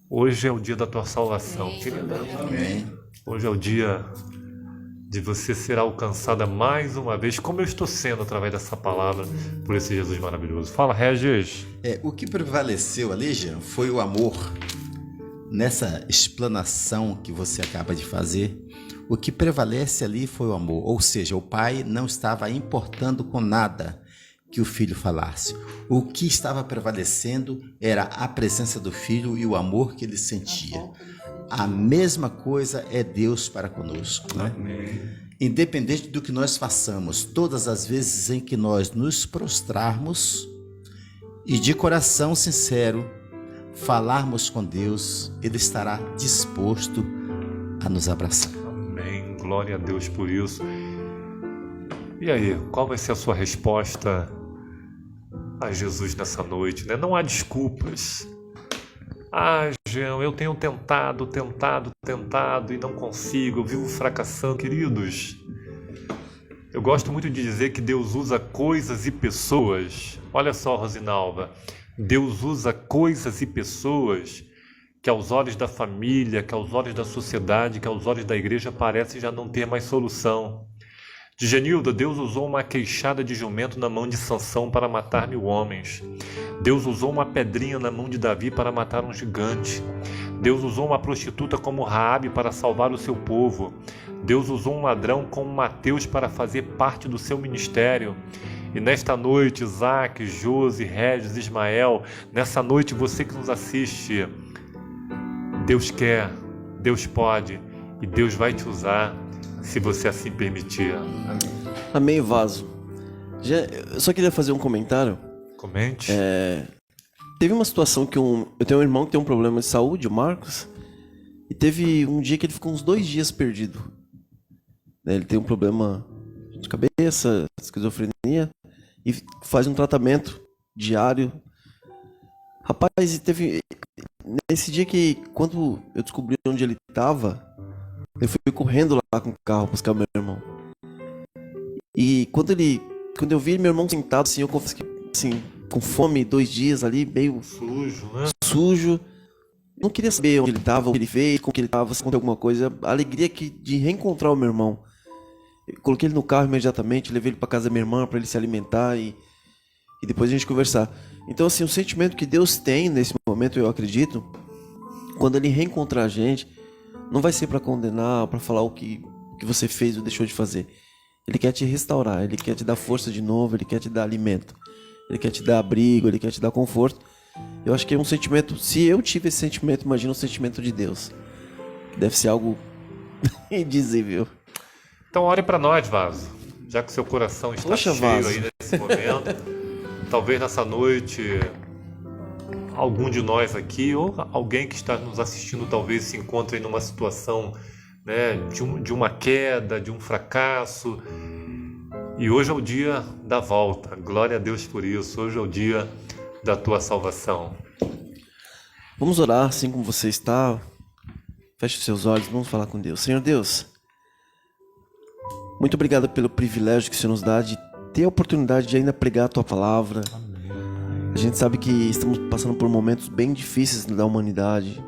hoje é o dia da tua salvação, querida. Amém. Hoje é o dia de você ser alcançada mais uma vez, como eu estou sendo através dessa palavra, por esse Jesus maravilhoso. Fala, Regis. O que prevaleceu ali, Jean, foi o amor. Nessa explanação que você acaba de fazer, o que prevalece ali foi o amor. Ou seja, o pai não estava importando com nada que o filho falasse. O que estava prevalecendo era a presença do filho e o amor que ele sentia. A mesma coisa é Deus para conosco, né? Independente do que nós façamos, todas as vezes em que nós nos prostrarmos e de coração sincero falarmos com Deus, Ele estará disposto a nos abraçar. Amém. Glória a Deus por isso. E aí, qual vai ser a sua resposta a Jesus nessa noite, né? Não há desculpas. Ah, Jean, eu tenho tentado e não consigo, eu vivo fracassando. Queridos, eu gosto muito de dizer que Deus usa coisas e pessoas. Olha só, Rosinalva, Deus usa coisas e pessoas que aos olhos da família, que aos olhos da sociedade, que aos olhos da igreja parecem já não ter mais solução. De Genilda, Deus usou uma queixada de jumento na mão de Sansão para matar 1000 homens. Deus usou uma pedrinha na mão de Davi para matar um gigante. Deus usou uma prostituta como Raabe para salvar o seu povo. Deus usou um ladrão como Mateus para fazer parte do seu ministério. E nesta noite, Isaac, Josi, Regis, Ismael, nessa noite você que nos assiste, Deus quer, Deus pode e Deus vai te usar se você assim permitir. Amém, Vaso. Eu só queria fazer um comentário. Comente. Teve uma situação que eu tenho um irmão que tem um problema de saúde, o Marcos, e teve um dia que ele ficou uns 2 dias perdido. Ele tem um problema de cabeça, esquizofrenia, e faz um tratamento diário. Rapaz, e teve nesse dia que, quando eu descobri onde ele estava, eu fui correndo lá com o carro buscar meu irmão. E quando eu vi meu irmão sentado assim, eu confesso que, assim, com fome, 2 dias ali, meio Sujo, né? sujo. Não queria saber onde ele estava, o que ele fez, como que ele estava, se aconteceu alguma coisa. A alegria de reencontrar o meu irmão. Eu coloquei ele no carro imediatamente, levei ele para casa da minha irmã para ele se alimentar e depois a gente conversar. Então, assim, o sentimento que Deus tem nesse momento, eu acredito, quando ele reencontrar a gente, não vai ser para condenar, para falar o que você fez ou deixou de fazer. Ele quer te restaurar, ele quer te dar força de novo, ele quer te dar alimento, ele quer te dar abrigo, ele quer te dar conforto. Eu acho que é um sentimento, se eu tive esse sentimento, imagina o sentimento de Deus. Deve ser algo indizível. Então ore para nós, Vaso. Já que seu coração está cheio Vaso. aí nesse momento, talvez nessa noite algum de nós aqui ou alguém que está nos assistindo talvez se encontre em uma situação, né, de uma queda, de um fracasso. E hoje é o dia da volta. Glória a Deus por isso. Hoje é o dia da tua salvação. Vamos orar assim como você está. Feche os seus olhos, vamos falar com Deus. Senhor Deus, muito obrigado pelo privilégio que o Senhor nos dá de ter a oportunidade de ainda pregar a Tua Palavra. A gente sabe que estamos passando por momentos bem difíceis da humanidade.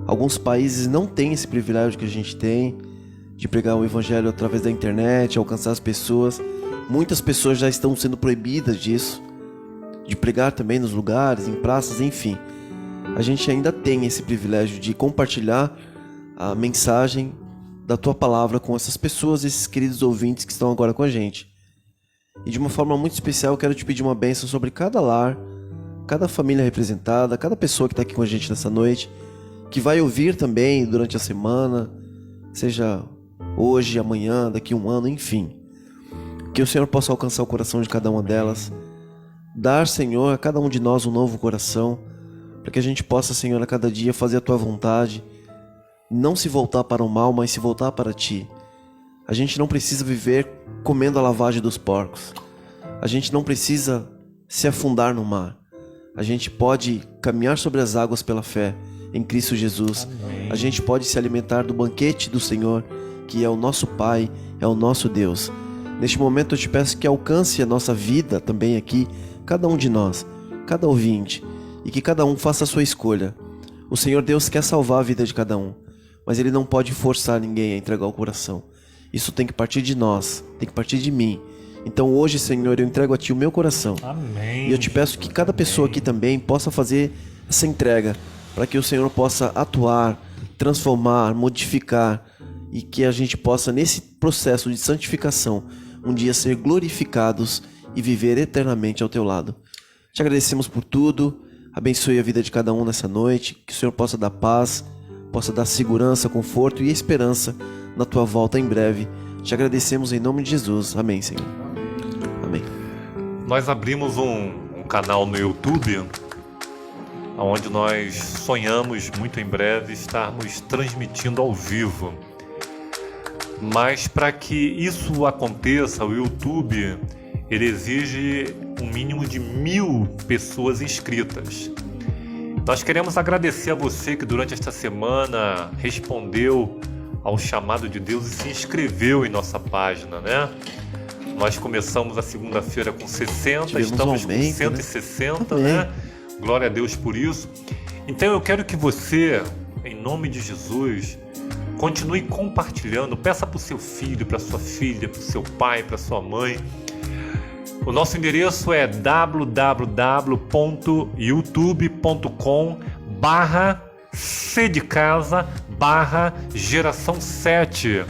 Alguns países não têm esse privilégio que a gente tem de pregar o Evangelho através da internet, alcançar as pessoas. Muitas pessoas já estão sendo proibidas disso, de pregar também nos lugares, em praças, enfim. A gente ainda tem esse privilégio de compartilhar a mensagem da Tua Palavra com essas pessoas, esses queridos ouvintes que estão agora com a gente. E de uma forma muito especial eu quero te pedir uma bênção sobre cada lar, cada família representada, cada pessoa que está aqui com a gente nessa noite, que vai ouvir também durante a semana, seja hoje, amanhã, daqui a um ano, enfim. Que o Senhor possa alcançar o coração de cada uma delas, dar, Senhor, a cada um de nós um novo coração, para que a gente possa, Senhor, a cada dia fazer a Tua vontade, não se voltar para o mal, mas se voltar para Ti. A gente não precisa viver comendo a lavagem dos porcos. A gente não precisa se afundar no mar. A gente pode caminhar sobre as águas pela fé em Cristo Jesus. A gente pode se alimentar do banquete do Senhor, que é o nosso Pai, é o nosso Deus. Neste momento eu te peço que alcance a nossa vida também aqui, cada um de nós, cada ouvinte, e que cada um faça a sua escolha. O Senhor Deus quer salvar a vida de cada um, mas Ele não pode forçar ninguém a entregar o coração. Isso tem que partir de nós, tem que partir de mim. Então hoje, Senhor, eu entrego a Ti o meu coração. Amém. E eu te peço que cada pessoa aqui também possa fazer essa entrega, para que o Senhor possa atuar, transformar, modificar, e que a gente possa, nesse processo de santificação, um dia ser glorificados e viver eternamente ao Teu lado. Te agradecemos por tudo, abençoe a vida de cada um nessa noite, que o Senhor possa dar paz, possa dar segurança, conforto e esperança na Tua volta em breve, Te agradecemos em nome de Jesus. Amém, Senhor. Amém. Nós abrimos um canal no YouTube, onde nós sonhamos muito em breve estarmos transmitindo ao vivo. Mas para que isso aconteça, o YouTube ele exige um mínimo de 1000 pessoas inscritas. Nós queremos agradecer a você que durante esta semana respondeu ao chamado de Deus e se inscreveu em nossa página, né? Nós começamos a segunda-feira com 60, Tivemos estamos um aumento, com 160, né? né? Glória a Deus por isso. Então eu quero que você, em nome de Jesus, continue compartilhando. Peça para o seu filho, para sua filha, para o seu pai, para sua mãe. O nosso endereço é www.youtube.com/C de casa /geração 7.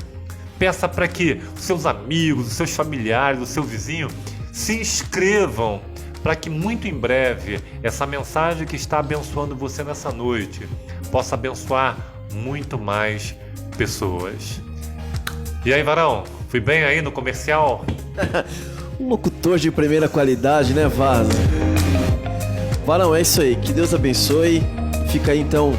Peça para que os seus amigos, os seus familiares, o seu vizinho se inscrevam, para que muito em breve essa mensagem que está abençoando você nessa noite possa abençoar muito mais pessoas. E aí, varão, fui bem aí no comercial? Um locutor de primeira qualidade, né, Vaso? Varão, é isso aí. Que Deus abençoe. Fica aí, então,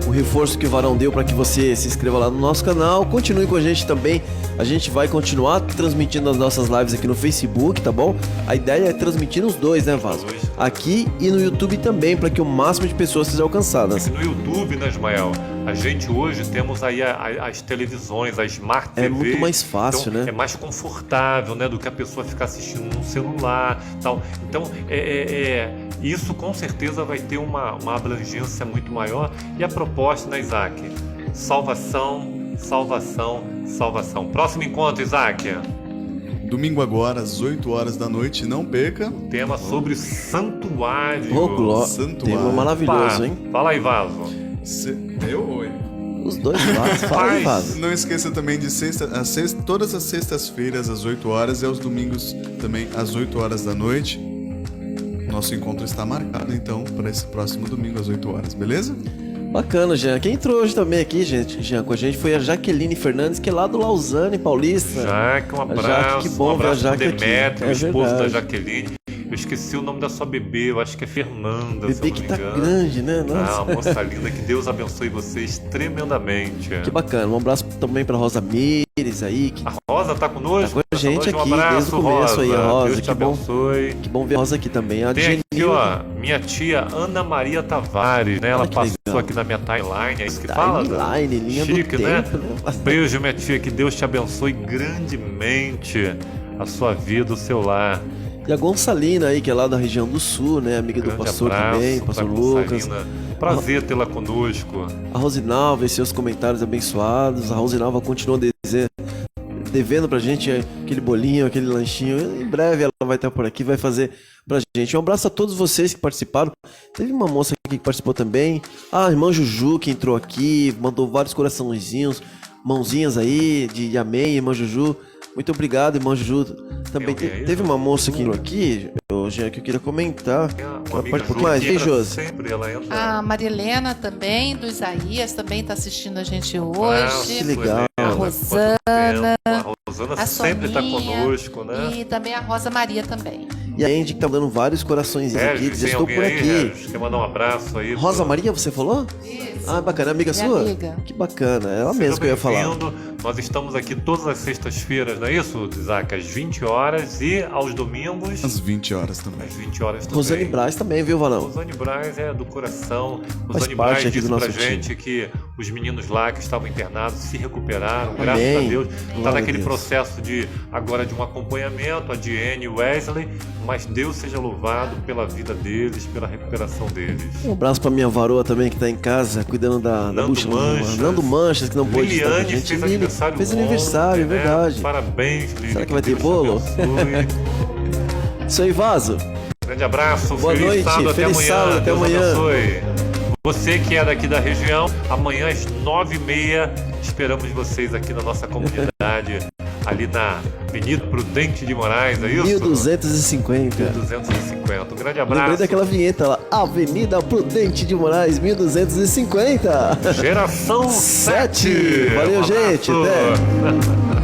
o reforço que o Varão deu para que você se inscreva lá no nosso canal. Continue com a gente também. A gente vai continuar transmitindo as nossas lives aqui no Facebook, tá bom? A ideia é transmitir nos dois, né, Vaso? Aqui e no YouTube também, para que o máximo de pessoas sejam alcançadas. No YouTube, né, Ismael? A gente hoje temos aí as televisões, a Smart TV. É muito mais fácil, então, né? É mais confortável, né, do que a pessoa ficar assistindo no celular, tal. Então, isso com certeza vai ter uma abrangência muito maior. E a proposta, né, Isaac? Salvação, salvação, salvação. Próximo encontro, Isaac. Domingo agora, às 8 horas da noite, não perca. Tema sobre santuário. Ô, Glória. Santuário. Tema maravilhoso, hein? Fala aí, Vaso. Eu ou ele? Os dois lados. Fala aí, Vaso. Não esqueça também de todas as sextas-feiras às 8 horas e aos domingos também às 8 horas da noite. Nosso encontro está marcado então para esse próximo domingo às 8 horas, beleza? Bacana, Jean. Quem entrou hoje também aqui, gente, Jean, com a gente foi a Jaqueline Fernandes, que é lá do Lausanne, Paulista. Jaque, um abraço. Jaque, que bom um abraço ver a Jaque pro Demetrio, aqui. o esposo da verdade. Jaqueline. Eu esqueci o nome da sua bebê, eu acho que é Fernanda, se eu Bebê não que me tá engano. grande, né? Nossa. Ah, moça linda, que Deus abençoe vocês tremendamente. Que bacana. Um abraço também pra Rosa Mires aí. Que... A Rosa tá conosco? Tá com a gente Um aqui abraço, desde o começo Rosa. aí, a Rosa. Deus te Que bom. abençoe. Que bom ver a Rosa aqui também. A Tem aqui, Genilda. ó, minha tia Ana Maria Tavares, né? Ela Olha que passou legal. aqui na minha timeline, é isso que fala? Timeline, linha Chique, do né? tempo, né? Beijo, minha tia, que Deus te abençoe grandemente a sua vida, o seu lar. E a Gonçalina aí, que é lá da região do sul, né? Amiga do Grande pastor abraço também, pra pastor Lucas. Gonçalina. Prazer tê-la conosco. A Rosinalva e seus comentários abençoados. A Rosinalva continua devendo pra gente aquele bolinho, aquele lanchinho. Em breve ela vai estar por aqui, vai fazer pra gente. Um abraço a todos vocês que participaram. Teve uma moça aqui que participou também. A irmã Juju que entrou aqui, mandou vários coraçãozinhos, mãozinhas aí de amém, irmã Juju. Muito obrigado, irmã Juju. Também Tem alguém aí, teve uma Juju? moça aqui, Jean, que eu queria comentar. Tem uma Pode amiga um pouco Ju mais, que hein, entra Josi? sempre, ela entra. A Maria Helena também, do Isaías, também está assistindo a gente Ah, hoje. que legal. Helena, A quanto Rosana. tempo. A Rosana A sempre está Soninha, conosco, né? E também a Rosa Maria também. E a Andy que tá dando vários corações aqui, Regis, diz, tem estou alguém por aí, aqui. Regis? Quer mandar um abraço aí? Rosa pro- Maria, você falou? Isso. Ah, bacana, amiga Minha sua? amiga. Que bacana, é ela Seja mesma que eu ia falar. bem-vindo. Nós estamos aqui todas as sextas-feiras, não é isso, Isaac? Às 20 horas e aos domingos, Às 20 horas também. às 20 horas também. Rosane Braz também, viu, Valão? Rosane Braz é do coração. Faz Rosane parte Braz aqui do disse pra nosso gente que os meninos lá que estavam internados se recuperaram, Amém. graças a Deus. Está Glória a naquele Deus. processo agora de um acompanhamento, a Diane e o Wesley, mas Deus seja louvado pela vida deles, pela recuperação deles. Um abraço pra minha varoa também, que tá em casa, cuidando da Nando bucha. Manchas. Nando Manchas, que não pôde estar com a Liliane gente. fez Lili aniversário fez aniversário, ontem, é verdade. Né? Parabéns, Lili. Será que vai ter Deus te bolo? abençoe. Isso aí, Vaso. Grande abraço, Boa feliz noite, sábado, feliz até amanhã. sábado, até Deus amanhã. abençoe. Você que é daqui da região, amanhã às 9h30 esperamos vocês aqui na nossa comunidade, ali na Avenida Prudente de Moraes, é isso? 1250. 1250. Um grande Lembrei abraço. daquela vinheta lá, Avenida Prudente de Moraes, 1250. Geração 7. Valeu, gente. Até.